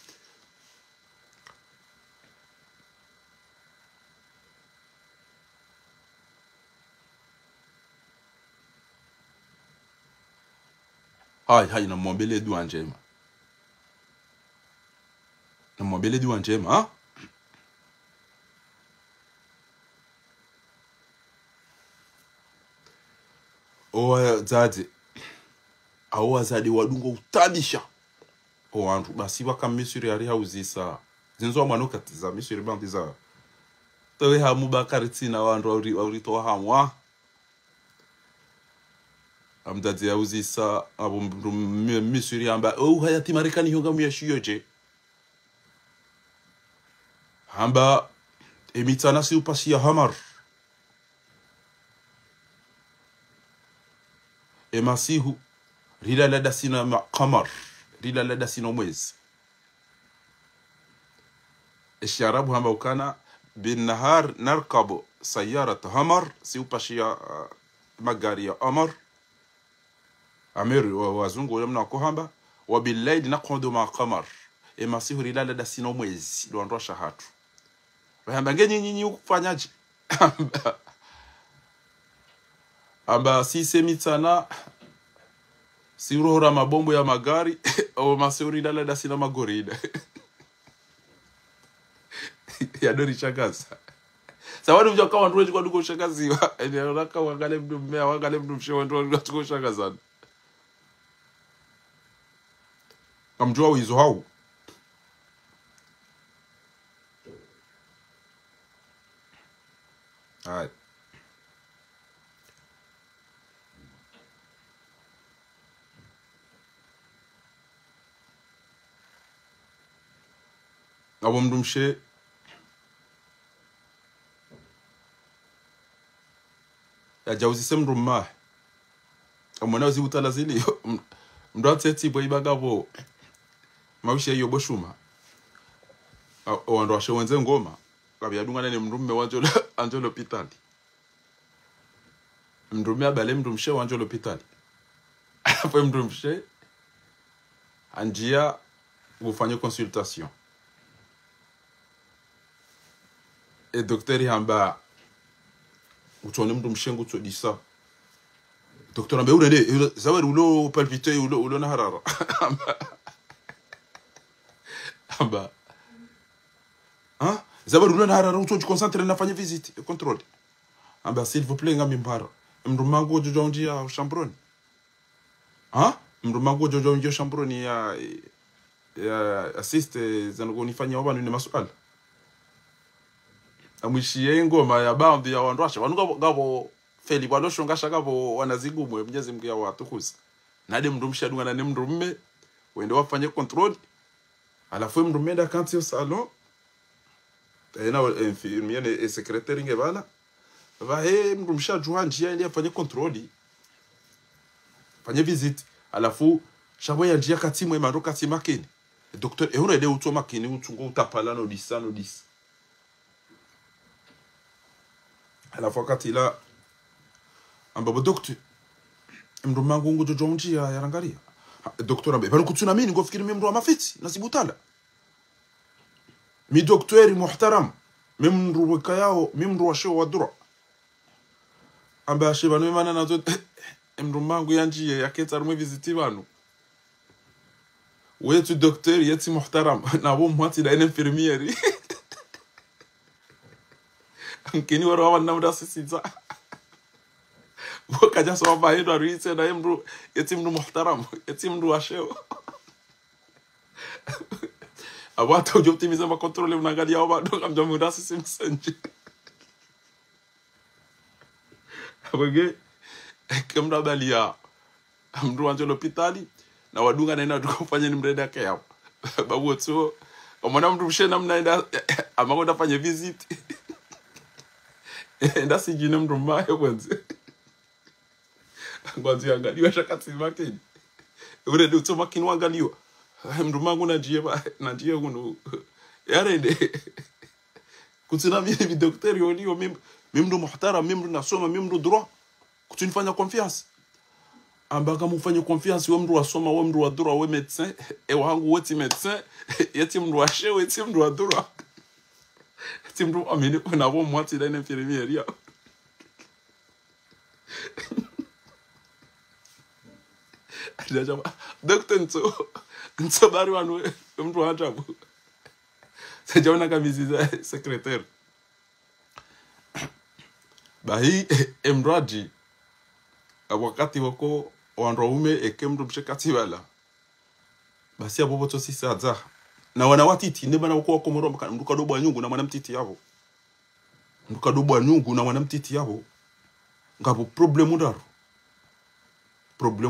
hai na mwambele dua njema ha o zade au azade wadungo utabisha o antu basi wakamisuri ari hauzisa zinzo mwana katiza misuri bandiza towe hamu bakaritsina wandu aurito hamwa amdadi hauzisa abo misuri amba o hayati marekani honga muyashiyoje hamba emitana si upasi ya hamar emasihu rila lada sina qamar rila lada sina mwezi الشعراب هم وكان بالنهار نركب سيارة همر سيوباشيا مجارية أمر أمير وزنغو يمنا كوهامبا وبالليل نقعد مع قمر إما سيهوري لا لدى سينوميز لون رشا هاتو وهم بنجي نيني وكفانياجي أمبا سي سيميتانا سيروهورا مabombo ya magari au masihuri la lدى sina magorida yadori shakaza sawa ndio kama ndio kwa duko shakaziwa ndio kama wangale mtu mmea wangale mtu mshewa ndio duko shakaza kamjua wizo hao hai abo mdumshe ya jauzi semru ma amona uzi utala zili mndo atseti boy bagabo maushe yo boshuma o ndo ashewenze ngoma kabiyadunga nene mndume wanjolo anjolo pitali mndume abale mndumshe wanjolo pitali apo mndumshe anjia ufanye consultation et docteur yamba utone mndu mshengu tsodisa docteur ambe urende zawari ulo palpiter ulo na harara amba zawari ulo na harara utoji concentre na fanya visite et contrôle amba s'il vous plaît ngami mbara mndu mango jojo njia chambroni mndu mango jojo njia chambroni ya assiste zango nifanya wabanu ni maswala amwishiye ngoma ya bandi ya wandwasha wanuka gabo feli bwadosho ngashaka bo wanazigumwe mnyezi mkia watu kusa nade mndumsha dunga na mndumme wende wafanye control alafu mndumme da kanti au salon ena infirmier et secrétaire ngebala va mndumsha juan njia ili afanye control fanye visite alafu shabo ya njia katimwe maroka timakeni docteur ehurede utoma kini utungo utapala no disano dis à la fois quand il a un babo docteur mndu mangu ngo jojo njia ya rangaria docteur ambe bali kutuna mimi ngofikiri mimi mndu wa mafiti nasibutala mi docteur muhtaram mimi mndu wakayao mimi mndu wa shewa wadura amba asheba no mana nazo mndu mangu yanjia yaketa rumwe visiti banu wetu docteur yeti muhtaram na bo mwati da infirmieri mkini waro wana muda sisiza wakaja sawa bahedo aruise na mndu yeti mndu muhtaram yeti mndu wa shewa abata ujoptimiza ma controle mnaangalia wao bado kamja muda sisi msenje abage kemda balia mndu wanje hospitali na wadunga naenda tukafanya ni mreda yake hapo babu tu omona mndu mshena mnaenda amakonda fanye visit enda sijine mndu mbaye kwanza kwanza angaliwa shakati makini ure ndio tu makini angaliwa mndu mangu na njie kuno yarende kutsina mimi daktari yolio mimi mndu muhtaram mimi nasoma mimi mndu droit kutunifanya confiance ambaga mufanye confiance we mndu wasoma we mndu wa droit we médecin e wangu weti médecin yeti mndu wa shewe yeti mndu wa droit yeti mndu amene na bo mwati da infirmière ya docteur nso bari wanu mndu wa jabu sejaona kamiziza secrétaire bahi emraji wakati wako wanaume eke mndu mshekati wala basi abo boto sisa za na wanawatiti ne bana wako komoro mduka dobo nyungu na mwana mtiti yabo nduka dobo nyungu na mwana mtiti yabo ngabo problemu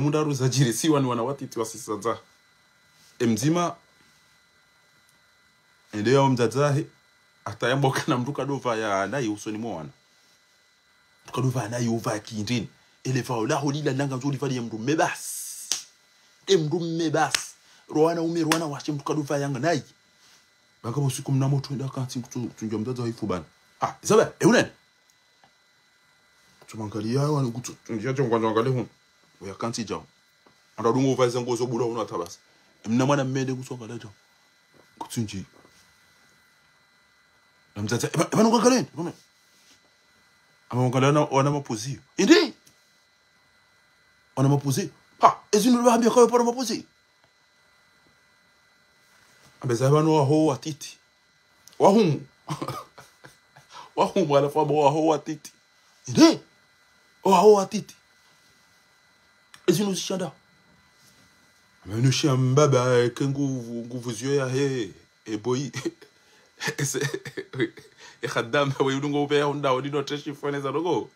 ndaru za jiri si wani wanawatiti wa sisa za mzima ndio mzazahi atayamboka na mduka dova ya nayi usoni mwana mduka dova nayi uva kindini ele fa la holila nanga nzuri fa mndu mebas mndu mebas roana ume roana wache mduka dova yanga nayi baka usiku mna moto nda kanti tunjwa mzaza hifu bana isabe unen tumangalia wani kutu tunjia chongwa ngale hun ya kanti jao anda dungo va zango zo bula una tabas mna mwana mmende kusonga lejo kutunji namzaza bana ngakalen bana amongalana wana mapozi indi wana mapozi ezinu ba mbia kwa para mapozi abeza bana ho watiti wahumu wahumu ala fa bo ho watiti indi ho watiti ezinu shanda amenu shambaba nguvu zio ya he boy khadam wayudungo pe honda odino treshi fone za dogo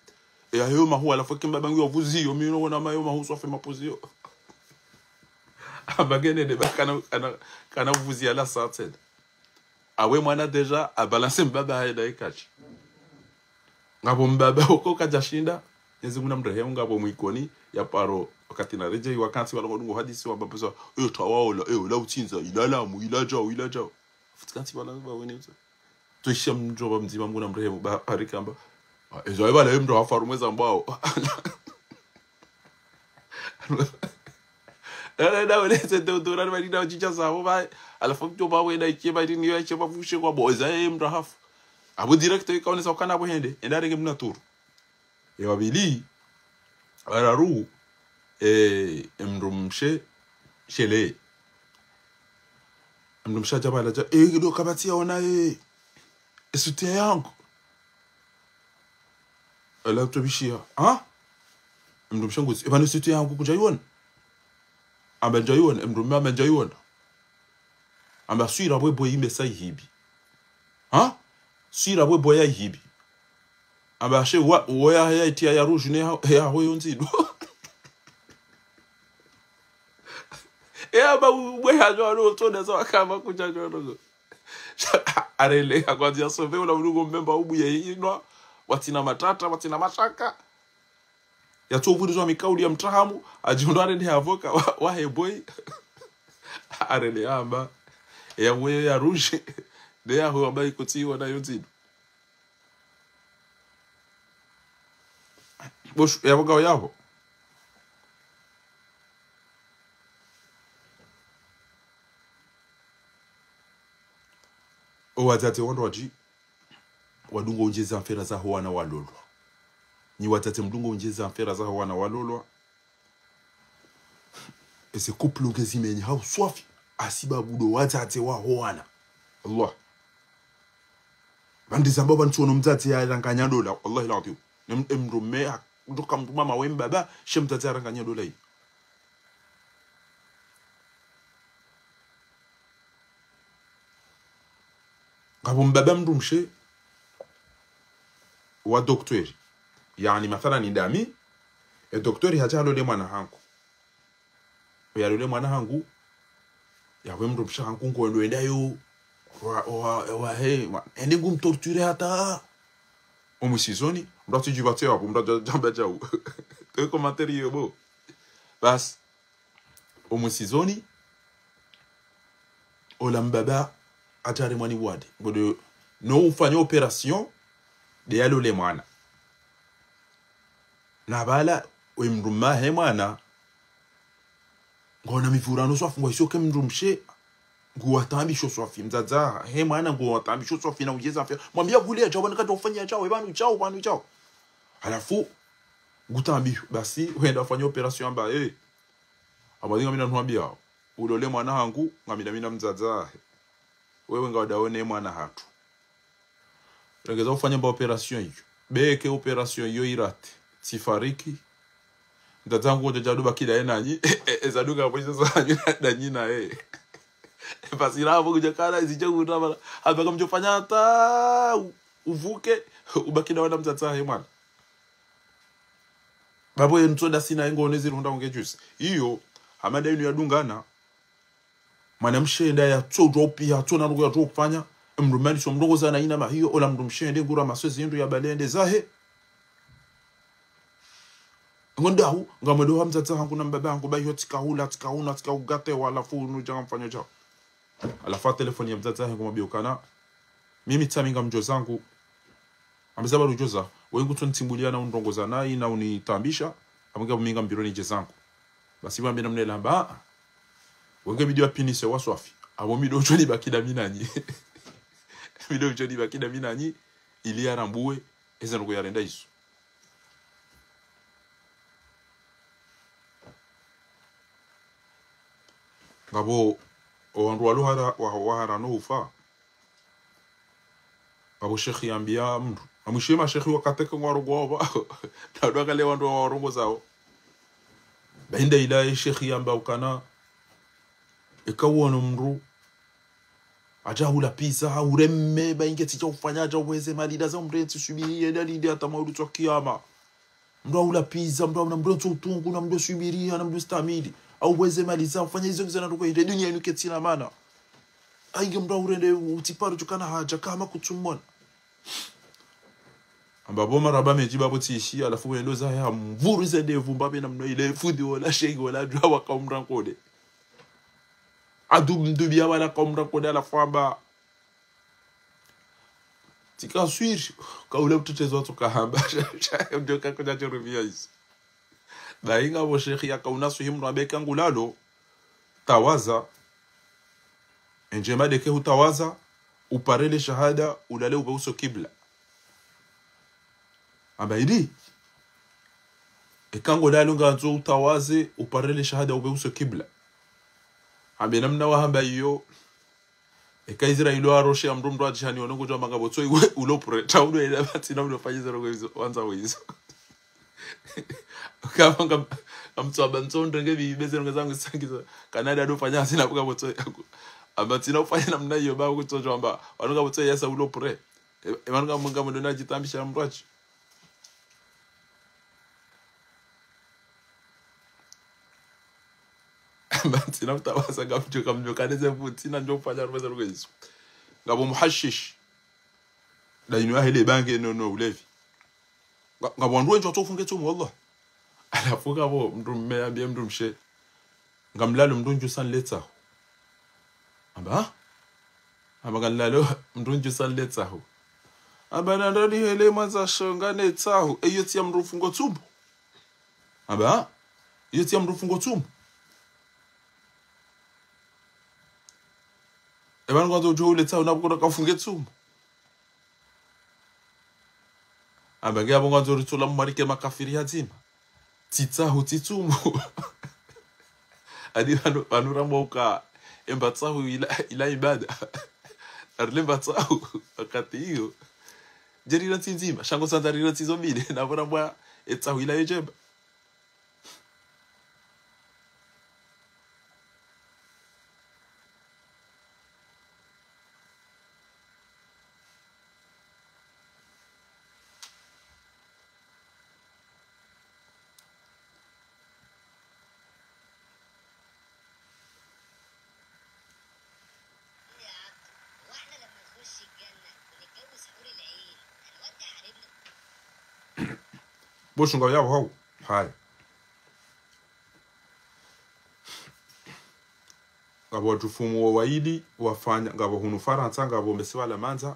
ayo mahu ala foke mbabangu ovuzio mino wona mayo mahu so fe mapozio abagene de kana vuzia la sorted awe mwana deja a balancer mbaba haida ikachi ngabo mbaba uko kajashinda nezi kuna mrehe ngabo mwikoni ya paro wakati na reje wakati walongo hadisi wa babazo tawaola la utinza ilalamu ilajao futikati wala weneza tuisha mjoba mzima muna mrehemu harikamba ezo ebala emdo hafaru mweza mbao da weleze dodora bali da chicha sabo ba alafu mjoba wenda ikiba ni ya cheba fushe kwa boza emdo hafu abu director ikaonesa ukana bohende endare ngemna turu yabili araru emrumshe shele mnumsha jabala ja ndo kabatia ona soutien yangu ala tobishia mnumsha nguzi ebana soutien yangu kujayona amba jayona mnumma amba jayona amba suira bwe boy imbe sai hibi suira bwe boy ya hibi amba she wa ya itia ya rouge ne ya hoyo nzido aba we hajo ro to dezo akaba kujajo ro arele akwazi sove ula mlungu memba ubuye inwa watina matata watina mashaka ya tuvudizwa mikauli ya mtahamu ajundane ndi avoka wa heboy arele amba ya we ya rouge de ya ho amba ikotiwa na yonzido bosh ya boga yabo watate wando waji wadungo unjeza mfera za wana walolwa ni watate mdungo unjeza mfera za wana walolwa ese couple ngezimenya hau swafi asiba budo watate wa wana Allah bandi zambaba ntsono mzate ya ranganya dola wallahi la'tiu mrume ndoka mama wembaba shemtate ya ranganya dola yi ngabo mbaba mrumshe wa doktori yani mathala ni dami doktori hajalo le mwana hangu ya le mwana hangu ya we mrumshe hangu ngo enda yo wa he ende gum torture hata omusizoni mrati jibate apo mrati jamba jao to commentaire yo bo bas omusizoni olambaba atare mwani wade bodo no ufanya operation de yalo le mwana na bala we mruma he mwana ngona mivurano swafu ngo isoke mrumshe nguwatambi sho swafi mzaza he mwana nguwatambi sho swafi na ujeza afya mwambia gulia chao bana ufanya chao banu chao halafu gutambi basi wenda ufanya operation amba abadinga mina nwambia ulole mwana hangu ngamina mzaza wewe ngawadaone mwana hatu rengeza ufanya ba operation hiyo beke operation hiyo irate sifariki Mtazangu jajadu bakida enanyi ezaduka hapo sasa na nyina basi hapo kujakana zijagu ndaba hapa kama mjofanya hata uvuke ubakida wana mtatahe mwana babo yentoda sina ngone zirunda ungejuice iyo hamada yinu yadungana mana mshenda ya tsojo pia tsona rugo ya kufanya mrumani so mdogo sana ina mahiyo ola mrumshende ngura masozi ndu ya balende zahe ngondahu ngamodo hamza hangu na mbaba hangu bayo tikahula tikahugate wala funu janga mfanyo chao alafa telefoni ya mzazi hangu mabiokana mimi taminga mjozangu amezaba rujoza wengu tuntimbuliana undongoza nayi na unitambisha amunga minga mbironi jezangu basi bambe namne lamba wenge bidio pinise waswafi abo mido joni bakida minanyi mido joni bakida minanyi ili arambuwe eza ngo yarenda iso ngabo wandu waluhara wahara no ufa abo shekhi ambia mndu amushema shekhi wakateka ngwaro goba tadwa kale wandu warongo zao bainda ila shekhi amba ukana ekawona mndu ajahula pizza uremme baingeti cha ufanyaje uweze malida za mrenzi subiria dalili hata maudu twa kiyama mndu ula pizza mndu na mndu utungu na mndu subiria na mndu stamili au uweze maliza ufanya hizo kuzana ruko ile dunia inu ketina mana ainge mndu urende utiparo chukana haja kama kutumona ambabo maraba meji babo tishi alafu wendo za ya mvuru za devu mbabe na mno ile fudi wala shege wala jwa wakamra kode adu ndubia wala kamra kode ala famba tika swir ka ule mtetezo watu kahamba ndio kakoja jorubia hizo dainga bo shekhi akauna suhimu rabeka ngulalo tawaza enjema deke hutawaza uparele shahada ulale ubauso kibla abaidi ekango dalo ngazo utawaze uparele shahada ubauso kibla abenamna wahamba iyo ekaizira ilo aroshe amrumdo ajani onongo jwa magabo tso iwe ulopre taudo ila bati na unofanyiza rogo hizo wanza wizo kama mtsaba ntsonde ngebi beze ngazangu sangiza Canada do fanya sina buka botso yangu abati na ufanya namna hiyo ba kutojo amba wanoga botso yesa ulopre wanoga munga mndona jitambisha mrachi abati na mtawasa gamjo kamjo kaneze futi na njo fanya rubeza rogo hizo ngabo muhashish da inu ahele bange no ulevi ngabo ndwe njo tofunge tsomo wallah alafuka bo mndu mmeambia mndu mshe ngamlalo mndu njusan letsa aba ngalalo mndu njusan letsa aba ndani hele maza shonga netsa eyo tia mndu fungo tsumbo aba iyo tia mndu fungo tsumbo eba ngwazo jo letsa unabuko kafunge tsumbo aba ngabo ngwazo rutula mmarike makafiri hazima titsahu titsumu adi anuramo ka embatsahu ila ibada arlemba tsahu akati hiyo jerira tsinzima shango sandarira tsizobile navorambwa etsahu ila yejeba boshunga yao hao hai ngabo tufumu waidi wafanya ngabo hunu faransa ngabo mbesiwala manza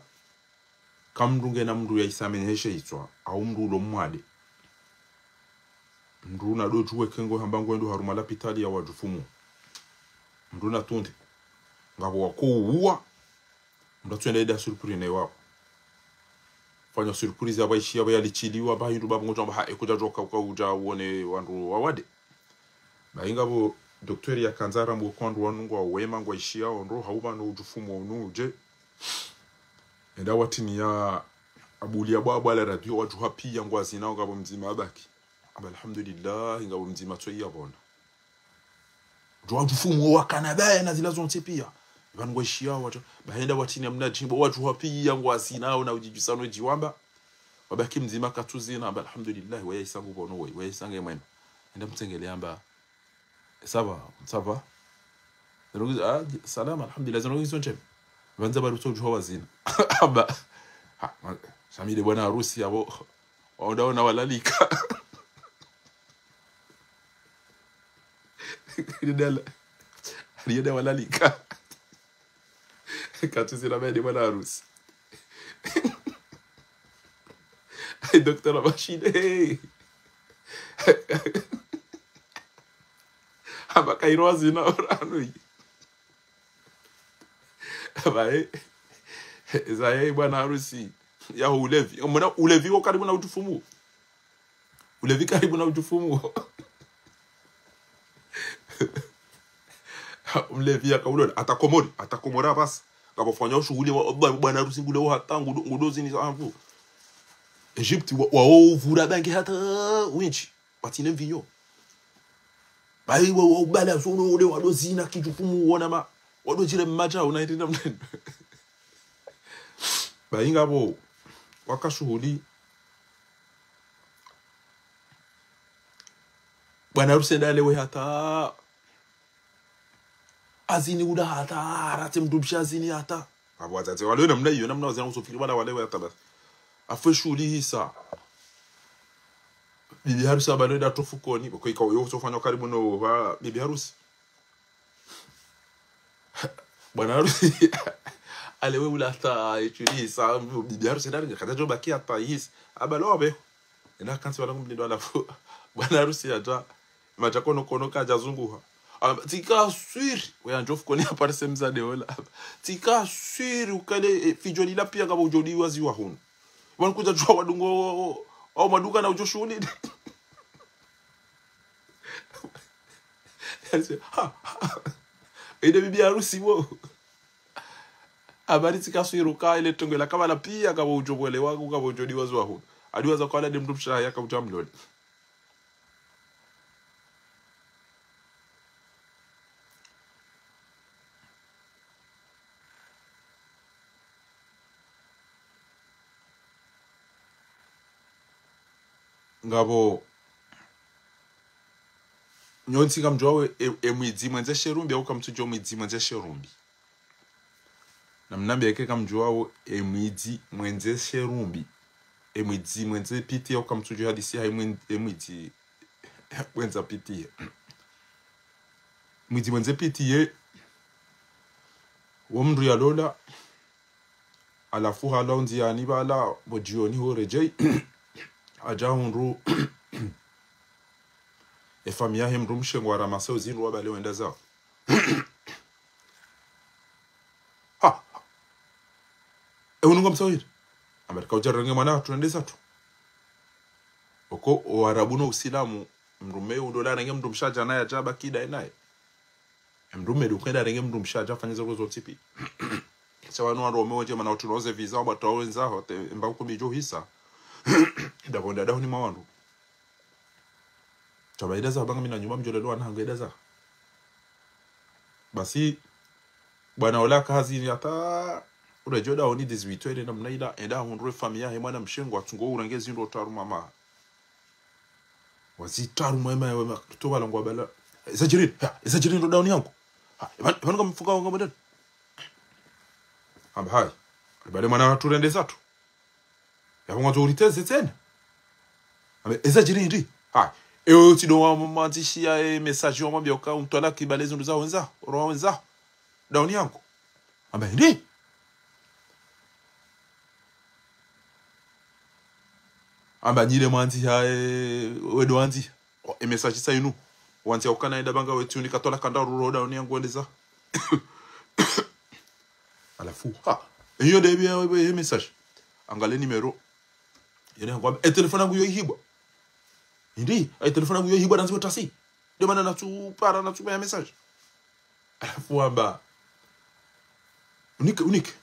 kamrunge na mndu ya isamenyeshe itwa au mndu lo mwade mndu na do tuwe kengo hambango ndo harumala pitali ya wajufumu mndu na tunde ngabo wakuwa mndu twende da surprise wao fanya surprise abaishi abayalichiliwa bahindu babongo ha ekuja joka uja uone wandu wawade bainga bo docteur ya kanzara mu kwandu wanungwa wema ngwa ishia ondo hauba no ujufumo nuje enda watini ya abulia baba la radio waju hapi ya ngwazi nao ngabo mzima abaki aba alhamdulillah ngabo mzima tsoya bona jwa mfumo wa Canada na zila zonse pia vango shia watu baenda watini amna jimbo watu wapi yangu asinao na ujijusano jiwamba wabaki mzima katuzina aba alhamdulillah wewe isangu bono wewe isange mwema enda mtengele amba sava salama alhamdulillah zanogi zonche vanza baru tsoju wazina aba Samile bwana harusi abo waondaona walalika Rieda walalika katuzina bwana bwana harusi Dr. Abashide aba kairozi na orano aba zaye bwana harusi ya ulevi mbona ulevi uko karibu na utufumu ulevi karibu na utufumu mlevi akaulona atakomora basi kabofanya shughuli bwana harusi ngule hatangu ngudozi ni sangu Egypte wa vura bangi hata winchi batine vinyo bai wa bala zono ule wadozina kijufumu wona ma wadojire maja unaitenda mnene bai ngabo wakashuhuli bwana harusi ndale hata azini uda hata arate mdubisha azini hata abo wazazi wale namna hiyo namna wazana usofiri bwana wale hata basi afeshuli hisa bibi harusi abaloda tofukoni bako ikawo yo sofanya karibu no ba bibi harusi bwana harusi alewe ulata echuli hisa bibi harusi ndani katajo baki hata his abalobe ina kansi wala kumlindo alafu bwana harusi aja machakono kono kaja zunguha tika swiri we anjofu koni aparse mzade wala tika swiri ukale fijoli la pia kama ujodi wazi wa hunu wanakuja jua wadungo au maduka na ujo shughuli ide bibi harusi wo habari tikaswiruka ile tongela kama la pia kama ujo bwele wako kama ujo diwazi wa hunu adiwaza kwa lade mtu mshaya yaka utamlole ngabo nyonsi kamjwawe emwidzi mwenze sherumbi au kamtujo mwidzi mwenze sherumbi namnambi yake kamjwawo emwidzi mwenze sherumbi emwidzi mwenze piti au kamtujo hadisi hai emwidzi mwenza piti mwidzi mwenze piti ye womndu ya lola alafu halonzi yani bala bojioni ho rejei aja hunru efamia hemru mshengo aramasa uzinru wabale wenda zao ha ununga msawiri amerika ujarenge mwana tuende zatu oko Waarabu no Uislamu mrume udola renge mndu mshaja naye ajaba kida naye mrume dukenda renge mndu mshaja fanyiza rozo tipi sawa no Rome wote mana tunoze visa batawo wenzao mba ko bijo hisa dabonda daho ni mawandu tabaida za banga mina nyuma mjolelo anahanga za basi bwana ola kazi hata urejoda oni dizwitwele na mnaida enda hundre familia he mwana mshengo atungo urangezi ndo taru mama wazitaru mama wema kutoba langwa bala ezajiri ndo daoni yangu bana mfuka wangu badani amba hai bale mwana turende zatu yabonga zoriteze tena amba ezajiri ndi hai ewe tido wa mantishia message wa mbia ka untwala kibalezo ndo za wenza ro wenza daoni yangu amba ndi amba nyire mwanzi ya wedo wanzi message sa inu wanzi okana enda banga wetu ni katola kanda ro daoni yangu endeza alafu hiyo debia we message angale numero yene ngwa telefona yangu yo hibwa ndi telefona yangu yo hibwa nanzi wetasi ndio maana natupara natuma message alafu amba unique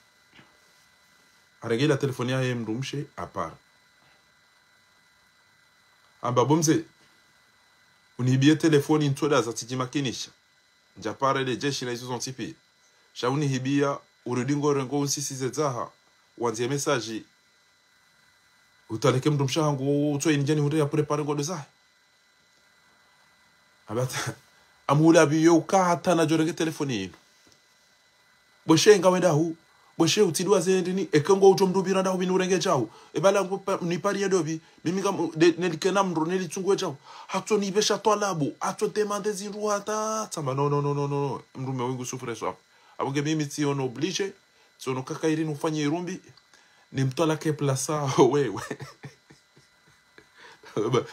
aregela telefoni ya mrumshe apara amba bomze unihibie telefoni ntoda za tijimakinisha njapare le jeshi la izo tipi sha unihibia urudingo rengo unsisi zezaha wanzie message utaleke mndu mshangu utso injani huri ya prepare ngodo zaha abata amula biyo ukata na jorenge telefoni ino boshe ngawenda hu boshe utidwa zendini ekengo uto mndu biranda ubini urenge chao ebala nipari edobi mimi kam nelikena mndu nelitsungu chao hatso nibesha twalabo atso demande zinru hata tsamba no mndu mewingu sufure swa abonge mimi tiono oblige tsono kakairi nufanye irumbi ni mtola ke plasa wewe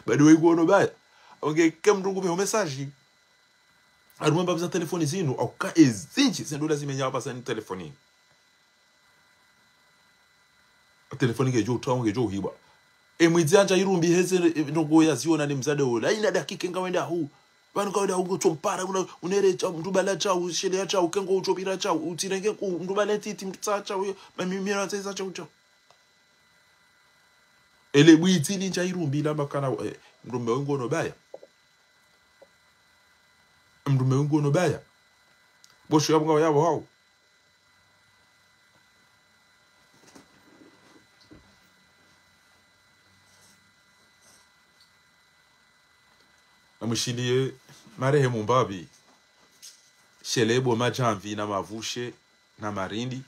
bado wengu ono baya abonge kemndu ngube message arumba bza telefoni zinu au ka ezinchi sendo lazima nyapa sa telefoni telefoni ke jo tawo ke jo hiba emwidzanja irumbi heze ndogo yaziona ni mzade ola ina dakika ngawenda hu banu kawenda hu tsompara unerecha mndubala cha ushele cha ukengo utopira cha utirenge ku mndubala titi mtsacha uyo mamimira tsaisa cha ucho ele bwitili nja irumbi lamba kana mndume wengo no baya mndume wengo no baya bosho yabo yabo hao amushilie marehemu mbabi shelebo majamvi na mavushe na marindi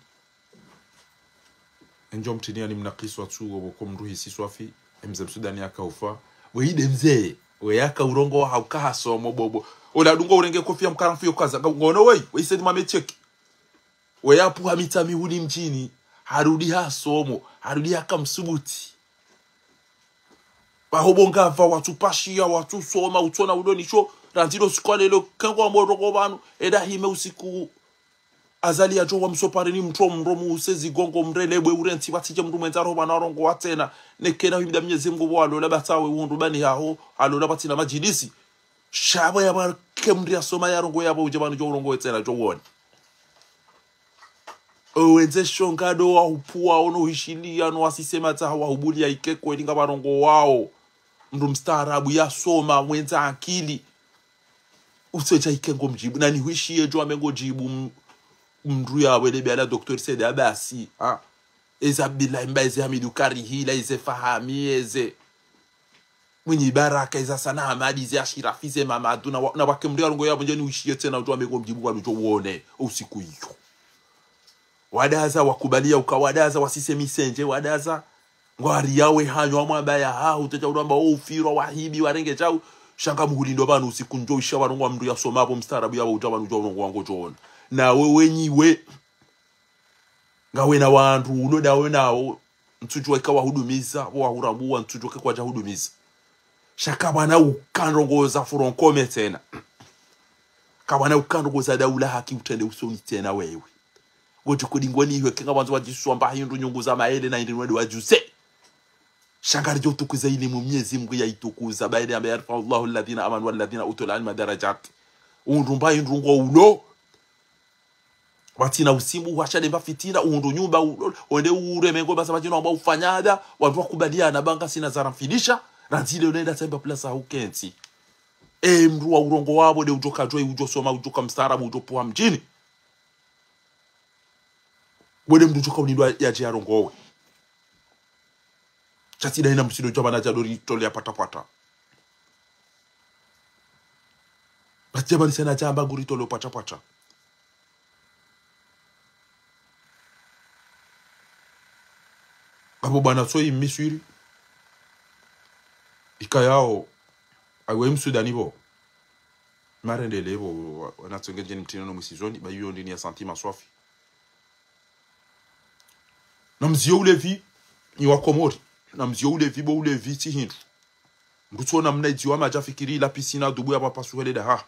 enjo mtinia ni mnakiswa tugo boko mruhi siswafi mzee Sudani akaufa weide mzee we yaka urongo haukaha somo bobo ola dungo urenge kofia mkaramfu yo kaza ngono we said mame check we yapu hamita mihudi mjini harudi ha somo harudi haka msubuti bahobonga va watu pashia watu soma utona udoni sho ranzilo sikwalelo kengo amoro banu eda hime usiku azali ya jo wa msopare ni mromu usezi gongo mrelebwe urenti batije mndu mwenzaro bana rongo watena nekena himda mnyezi mgo walo la batawe wundu bani haho alo la batina majilisi shabo ya ba kemri ya soma ya rongo yabo uje banu jo rongo wetena jo woni owenze shongado wa upua ono hishilia no asisema ta wa hubuli ya ikeko elinga barongo wao mndu mstaarabu ya soma mwenza akili usecha ikengo mjibu nani huishie jo amengo jibu mndu ya welebe ala Dr. Sede abasi eza bila mbaze hamidu karihila eze fahami eze mwenye baraka eza sana hamadi eze ashirafize mamadu na wakemri ya rungo ya mwenye huishie tena jo amengo mjibu wanu jo uone usiku hiyo wadaza wakubalia ukawadaza wasisemi senje wadaza ngwari yawe hanyo amwabaya ha utacha uramba ufiro wahibi warenge chao shanga muhulindo banu usiku njo ushabarungwa mndu yasoma hapo mstarabu yabo ujabanu jo urongo wango jona na wewe nyiwe ngawe na wandu uno dawe nawo ntujwe ka wahudumiza wa hurambuwa ntujwe kwa jahudumiza shaka bana ukandongoza furonkome tena kabana ukandongoza daula haki utende usoni tena wewe wote kudingwani hiyo kinga bantu bajiswamba hindu nyungu za maele na ndinwedi wajuse shangari jo tukuza ile mu myezi mgu ya itukuza baada ya yarfa Allahu alladhina amanu walladhina utul ilma darajat undumba indungo ulo watina usimu washade bafitina undu nyumba onde uremengo basa bajino amba ufanyada watu wakubaliana banga sina zaramfilisha ranzile unaenda temba plaza hukenzi mru wa urongo wabo de ujoka joy ujosoma ujoka mstarabu ujopoa mjini wede mdu ujoka unindwa ya jiarongowe chasida ina msido jabana jadori tole ya patapata batjabani sana jamba guri tole patapata abo bana so imiswiri ikayao awe msudani bo marende lebo wanatsongeje mtino no musizoni ba yuyo ndini ya santima swafi na mzio ulevi ni wakomori na mzio ulevi bo ulevi ti hindu mbutsona mnaidziwa majafikiri la piscina dubu ya papa suhele da ha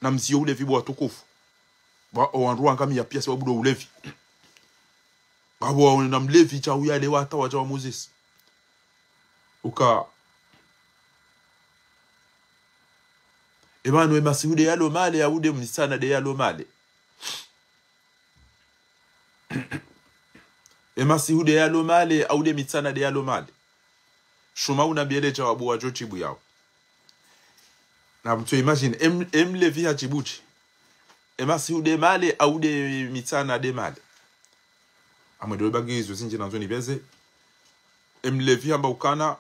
na mzio ulevi bo watukufu ba wanruwa ngami ya pia sababu do ulevi babo na mlevi cha uyale wata wa Moses uka Emmanuel masihude yalo male ya ude mnisana de yalo male emasihude yalo male aude mitsana de yalo male shuma una biele jawabu wa jochibu yao Na mtu imagine levi ha Djibouti. Ema si ude male au de mitana de male. Amwe bagi izo zinji na zoni beze. Levi hamba ukana.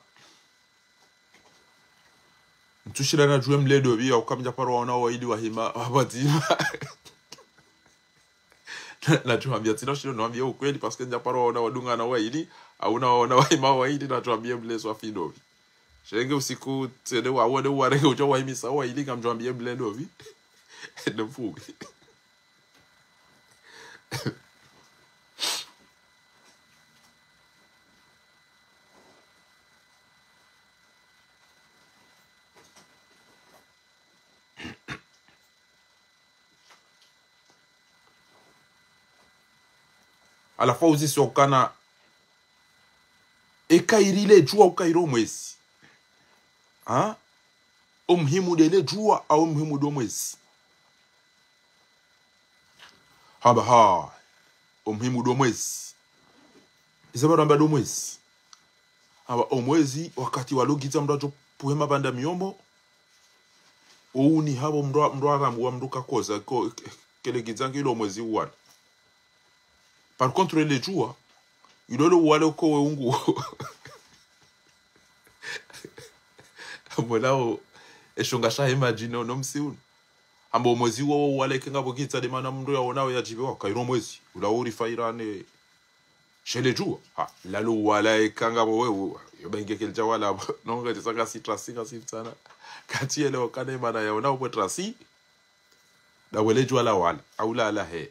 Mtushira na juwe mledo via ukamja paro wana wa ili wahima wabatima. Na tuambia tina shiro naambia ukweli parce que njaparo wana wadunga na wa ili au na wana wahima wa ili na tuambia mleso afidovi. Shenge usiku tede wa wade warenge ujo wa imisa wa ili kamjambia mledovi. De fugi. À la fois aussi sur kana ekairile jua ukairo mwezi ha umhimu dele jua au umhimu do mwezi haba ha umhimu do mwezi isabara mba do mwezi haba omwezi wakati walogita mdajo puhema banda miombo ouni habo mdwa mduka koza kele gizangi lo mwezi uwana. Par contre, les jours, il a le wale ko ungu. Voilà, eshongasha imagine no msiun. Ambo mwezi wo wale kinga bokita de mana mndo ya onao ya jibe wa kairo mwezi. Ula uri fairane chez les jours. Ha, la lo wale kanga bo we yo benge kelja wala no ngati saka sitrasi sana. Kati ele okane mana ya onao bo trasi. Da wele jua la wala au la he.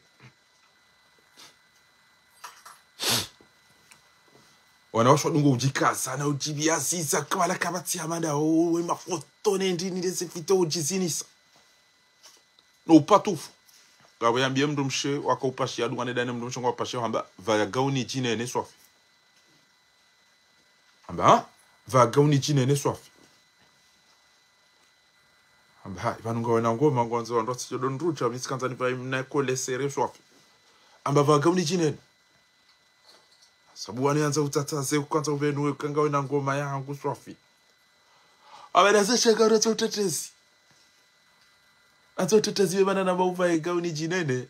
Wanawashwa dungo ujikasa na ujibia sisa kwa la kabati amanda we mafoto ndini ndese fito ujizinisa no upatufu gabo yambie mdumshe wako upashi adu wane dane mdumshe ngwa pashi hamba vaya gauni jine ne swafi hamba vaya gauni jine ne swafi hamba ivanunga wana ngoma ngwanzo wandosi jodon rucha misikanza nipa imna kole sere swafi hamba vaya gauni jine sabu wanianza utataze kwanza uvenue kanga wena ngoma yangu swafi abadaze shaka roto utetezi ato utetezi bana na bauva egauni jinene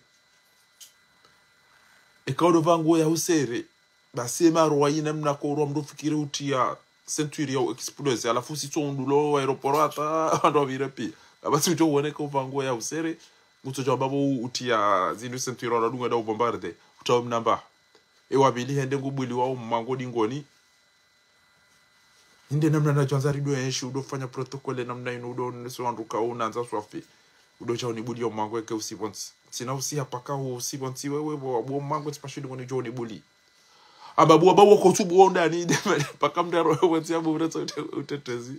ekaudo vangu ya usere basi marwa ina mnako ro mdo fikire utia century ya explose alafu sito ndulo aeroport ata ndo virepi abasi ujo wone ko vangu ya usere muto jo babo utia zindu century ro dunga da bombarde utawo mnamba ewa bili hende ngubuli wao mangodi ngoni inde namna na janza rido enshi udo fanya protokole namna ino udo neso anduka unaanza swafi udo cha unibuli yo mango eke usibonsi sina usi hapaka usibonsi wewe bo mango spashidi ngoni jo unibuli ababu ababu ko tubu onda ni paka mdaro wewe tia bu reto utetezi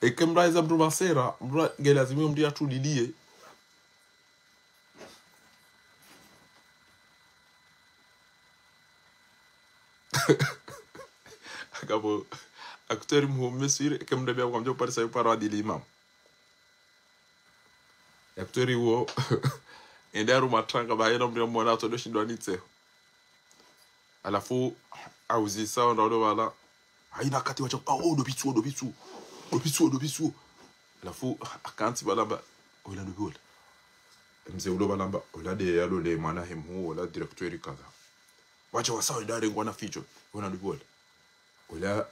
e kemra iza mdu masera mdu gelazimi mdu atulilie akabo acteur muhimu sire kemra bia kwa mjo parisa yo paro adili imam acteur wo endaru matanga ba yena mdu mwana to do shindwa nitse alafu auzi sawa ndo wala haina kati wacha do bitu alafu akanti balamba ola do bol mzee ulo balamba ola de yalo le mwana hemu ola directeur kaza wacha wasawa idare ngwana ficho ona do bol ola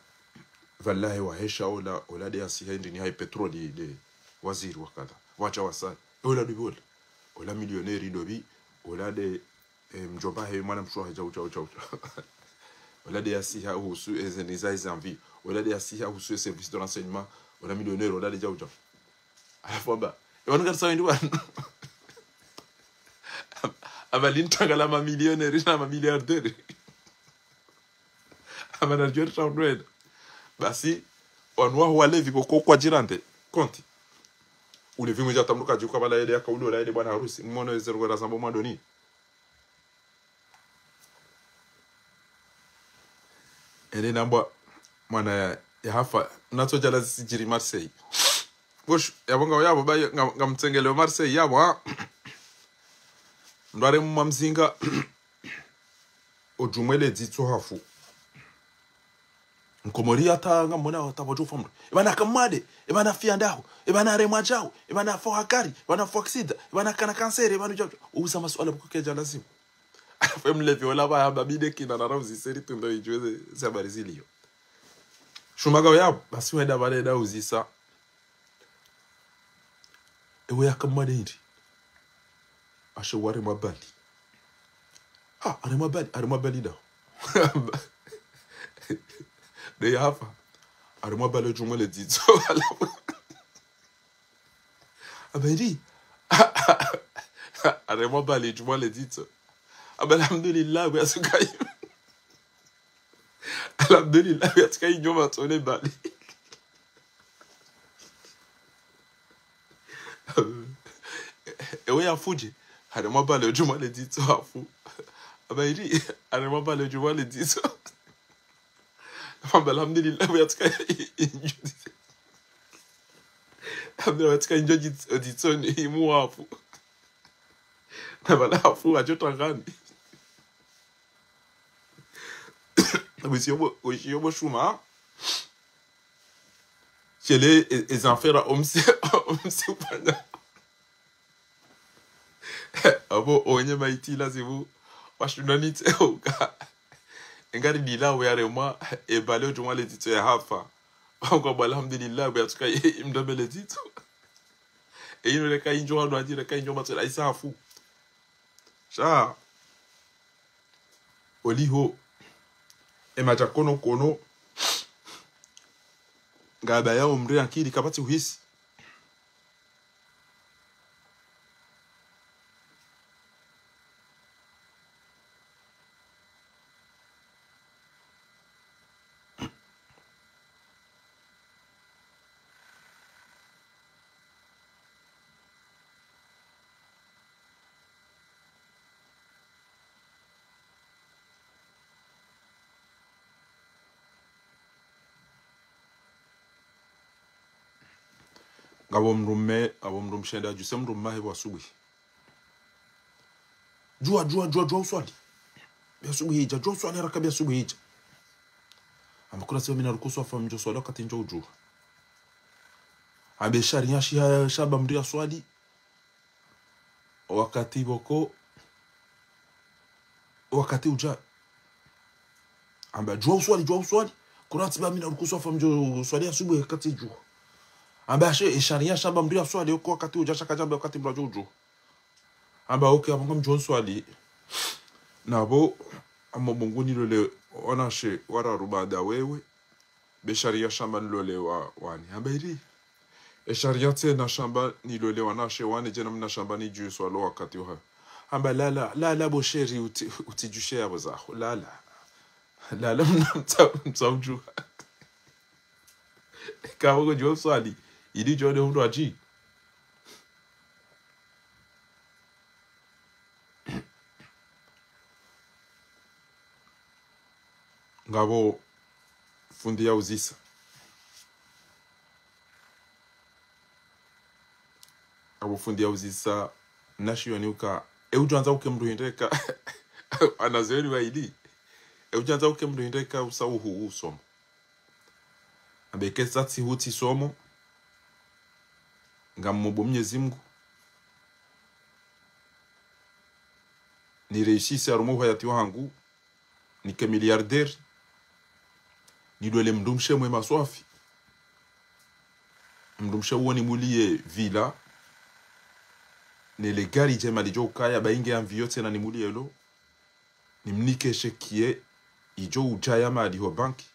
wallahi wa hesha ola de asihendi ni hai petroli de waziri wakadha wacha wasawa ola do bol ola millionnaire dobi ola de mjomba he mwana mshwa chao ola de asiha husu ezeniza envie ola de asiha husu service de renseignement ola millionnaire ola de jao alafu ba yona sawa ndio abalintanga la millionnaire na milliardaire amana jor soundwed basi wanwa wale viko kwa jirante konti ule vingo ja tamruka juka bala ile akaulo la ile bwana harusi mmono ezero za sambo madoni ene namba mwana ya hafa nato jala sijiri Marseille gosh yabonga yabo ba ngamtsengele Marseille yabo ndware mu mamzinga ojumwele dzitso hafu nkomori atanga mona watabojo fomro ibana kamade ibana fiandaho ibana remajao ibana fohakari ibana foxida ibana kana cancer ibana jojo uza maswala bukukeja lazima femlevi wala ba babide kina na rawzi seri tundo ijwe za barizilio shumaga yabo basi wenda bale da uzisa ewe yakamade ndi asho wari mabali ari mabali da de hafa ari mabali jumale ditso abedi ari mabali jumale ditso alhamdulillah ya sukai alhamdulillah ya sukai nyoma tole bali ewe ya fuji ari mabali jumale ditso hafu abedi ari mabali jumale ditso alhamdulillah ya sukai alhamdulillah ya sukai njoji ditso ni muafu na bala hafu ajota ngani Oshiobo Shuma. Chez les enfers, abo onye maiti la zivu washunanite oka engari dila wearema e bale ojuma le tito ya hafa kwa alhamdulillah be atuka imdobe le tito e ino le kai njo hano ajira kai njo matela isafu sha oliho e majakono kono ngaba ya umri akili kapati uhisi abom shenda ju sem rum mahe wasubi jua uswali ya subi hija jua uswali rakabi ya subi hija amakula sema mina rukusu afa mjo swali wakati njo ujua abe sharia shaba mria swali wakati boko wakati uja amba jua uswali kuna tiba mina rukusu afa mjo swali ya subi wakati jua amba ashe sharia shaba mria swali uko wakati uja shaka jambo wakati mrajo ujua amba okay amangam John swali nabo amobongoni lole onashe wara rubada wewe be sharia shamba lole wani amba iri sharia tena shamba ni lole wanashe wani jena mna shamba ni juu swalo wakati wa amba la bo sheri utijushe yabo zaho la mna mtauju kawo John swali ili jode hundo aji ngabo fundi ya uzisa abo fundi ya uzisa nashiyo ni uka ujanza uke mdu hindeka anazweni wa ili ujanza uke mdu hindeka usa uhu somo abeke sati huti somo ngamubo Mwenyezi Mungu ni reishisi arumo hayati wangu ni ke miliardaire ni dole mdumshe mwe maswafi mdumshe woni mulie villa ne le gari jema lijo kaya bainge anvio tena ni mulie lo ni mnike shekie ijo ujaya mali ho banki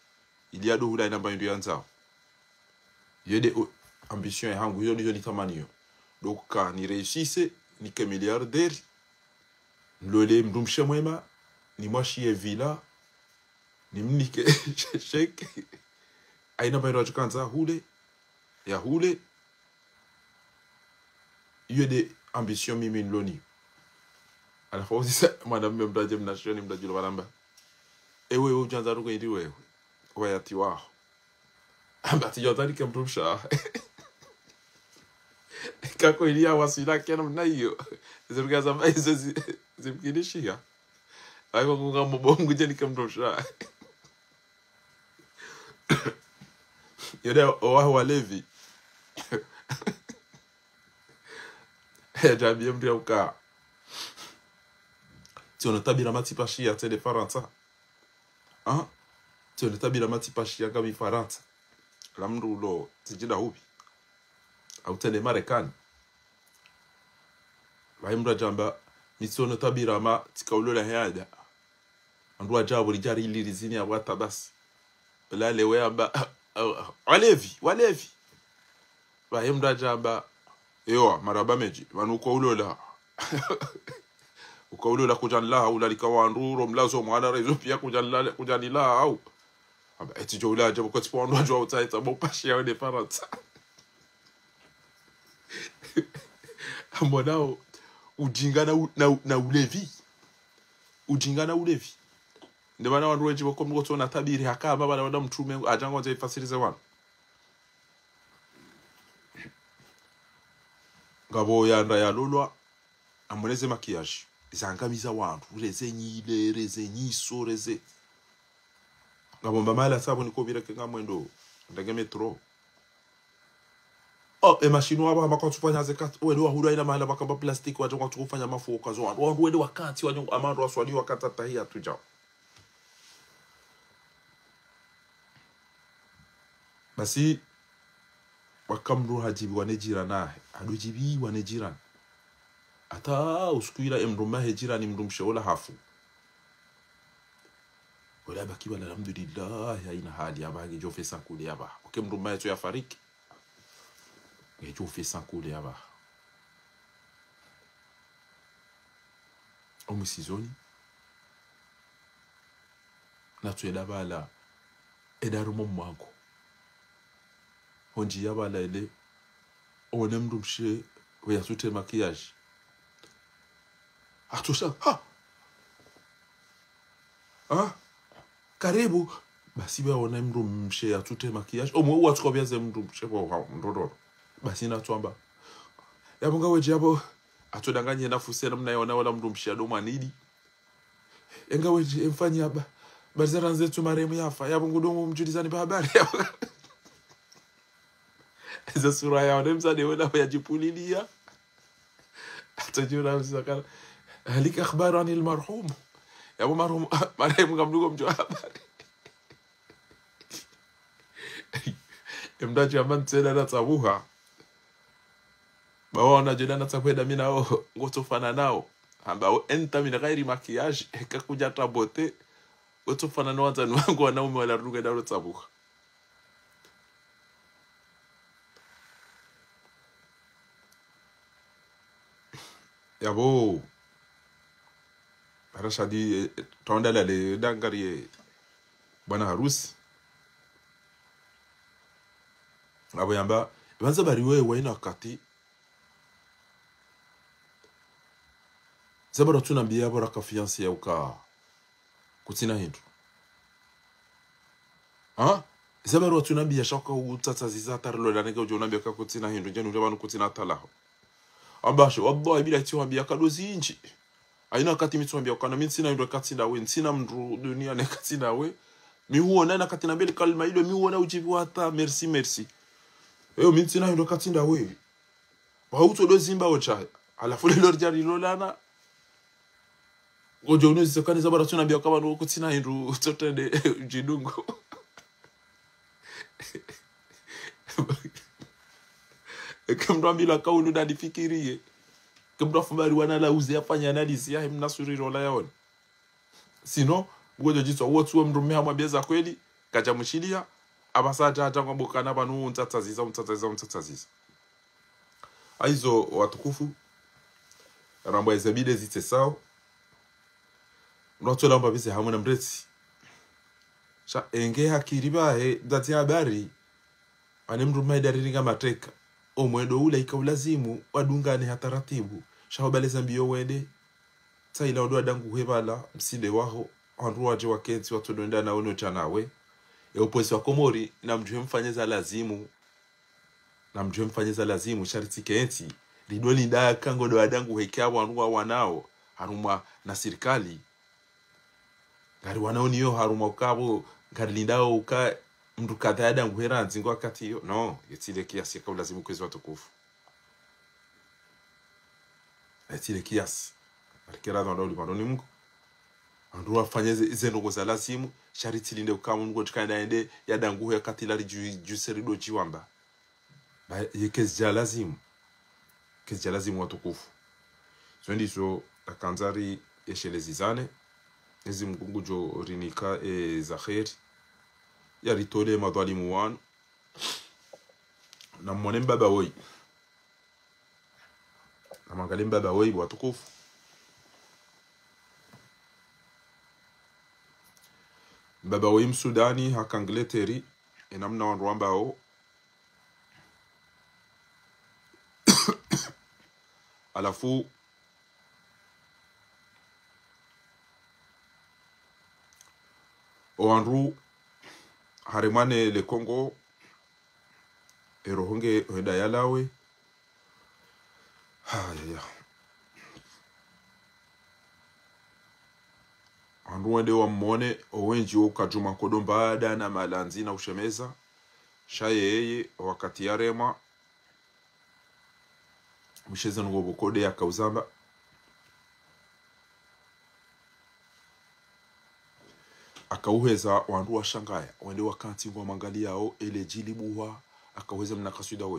ili ado hula ina bandu yanzao yede ambition yangu hiyo ni tamanio donc ka ni réussisse ni ke milliardaire lole mdumshe mwema ni mwashie villa ni mnike shek aina bayro ajukanza hule yede ambition mimi nloni ala fa aussi madame mdaje mnashoni mdajilo baramba ewe ujanza ruko ndi wewe wayati wao ambati yotari kemrusha kako ilia wasila kena mnayo zirugaza maizo zimkinishia Ayo kunga mbongo jeni kamdosha. Yode walevi. Jambi mdia uka. Si on tabira matipashi ya tele Faransa. Hein? Si on tabira matipashi ya kami Faransa. Lamru lo tijida hubi. Au tele Marekani. Bahimra jamba mitsono tabira ma tikaulola hayada. Andua jabu rijari ilirizini ya wata basi. La lewe amba walevi. Bahimra jamba yo maraba meji manuko ulola. Ukaulola kujanla au lalikawa nduro mlazo mwana rezo pia kujanila au. Aba eti jola jabu kwa tipo andua jwa utaita bo pashi ya wene Faransa. Mbonao ujinga na ulevi. Ujinga na ulevi. Ndio maana wandu wengi wako mko tuna tabiri hakama bana wanda mtume ajango nje fasirize wana. Ngabo yanda ya lolwa amoneze makiyaji. Zangamiza wandu reze nyile reze nyiso reze. Ngabo mbamala sabo niko bira kenga mwendo ndege metro. Oh, machine waba makati kufanya zekat wende wahuru ina mahala bakamba plastic wajonga kufanya mafuka zo wandu wende wakati wajonga amando waswali wakati tahia tuja. Basi wakamru hajibi wanejira nahe adujibi wanejira ata uskuira emruma hejira ni mrumshe wala hafu wala baki wala alhamdulillah ya ina hali abage jofe sankule yaba okemruma yetu ya fariki jofe sankule yaba omusizoni na tuela bala edarumo mwangu honji yaba la ile onemrumshe weya sute makiyaji atosha karibu basi ba onemrumshe atute makiyaji omo watukobya ze mrumshe bo ndodoro basi natwamba yabonga weje yabo atodanganye nafuse namna yona wala mrumshe ado manidi enga weje emfanya ba bazaranze tu maremu yafa yabonga domo mjulizani ba habari eza sura ya onemza de wala yajipulilia atajura msakala هلك أخبار عن المرحوم يا أبو مرحوم مرحوم قبلكم جواب إمداد جمان تلا نتابوها bawana jela natakwenda mimi nao ngotofana nao ambao enta mimi ghairi makiyaji kakuja tabote ngotofana nao wazani wangu wanaume wala ruga ndio tabuha yabo Arashadi taondala le dangari bwana harusi abo yamba banza bari wewe ina kati zabara tunambia bora ka fiancé uka kutina hindu zabara tunambia shaka utata zizatarlo la nega unambia ka kutina hindu jenu ndabanu kutina talaho ambasho wallahi bila tiwambia kadozi inchi aina kati mitwambia kana mimi sina ndo kati nawe sina mndu dunia ne kati nawe mi huona na kati na mbele kalma ile mi huona ujibu hata merci mimi sina ndo kati nawe ba uto do zimba ocha alafu lelo jari lolana gojo unuzi sekani zabara tunambia kama ndo kutina ndo totende jidungo kamrambila kaulu ndadifikirie kemdo fumari wana la uzi afanya analysis ya mnasuriro la yaone sino ngojo jitwa wotu wa mrumea mwabeza kweli kaja mshilia abasaja hata kwa bokana banu untataziza aizo watukufu rambo ezebide zite sao noto lamba bize hamuna mreti sha enge hakiriba dati habari anemrumea dariringa mateka omwedo ule ikaulazimu wadungane hataratibu shahobaleza mbio wende taila odwa dangu hebala mside waho anruaje wakenzi watodonda na ono chanawe oposi wa komori na mjue mfanyeza lazimu shariti kenzi ridoni da kango do adangu hekabo anruwa wanao haruma na serikali ngari wanaoniyo haruma ukabo ngari lindao uka mndu kadhada nguhera nzingo wakati hiyo no yetile kiasi ya lazimu kwezi watukufu yetile kiasi alikera ndo uli mungu andu wafanye zeno za lazimu shariti linde ukamu mungu tukanda ende yadanguhe yakati lari juserido jiwamba ba yekezi lazimu kezi lazimu watukufu so ndizo akanzari yeshelezizane ezi mkungu jo rinika za kheri ya ritole madhalimu wanu na mwone mbaba woi na mangali mbaba woi watukufu mbaba woi msudani hakangleteri enamna wandu wambao alafu oanru harimane le Congo erohonge heda yalawe ya andu wende wa mmone owenji ukajuma kodomba ada na malanzi na ushemeza shayeye wakati yarema msheze ngo kode ya kauzamba akauheza wandu wa shangaya wende wakanti ngo mangali yao ele jilibuwa akaweza mnakasuda we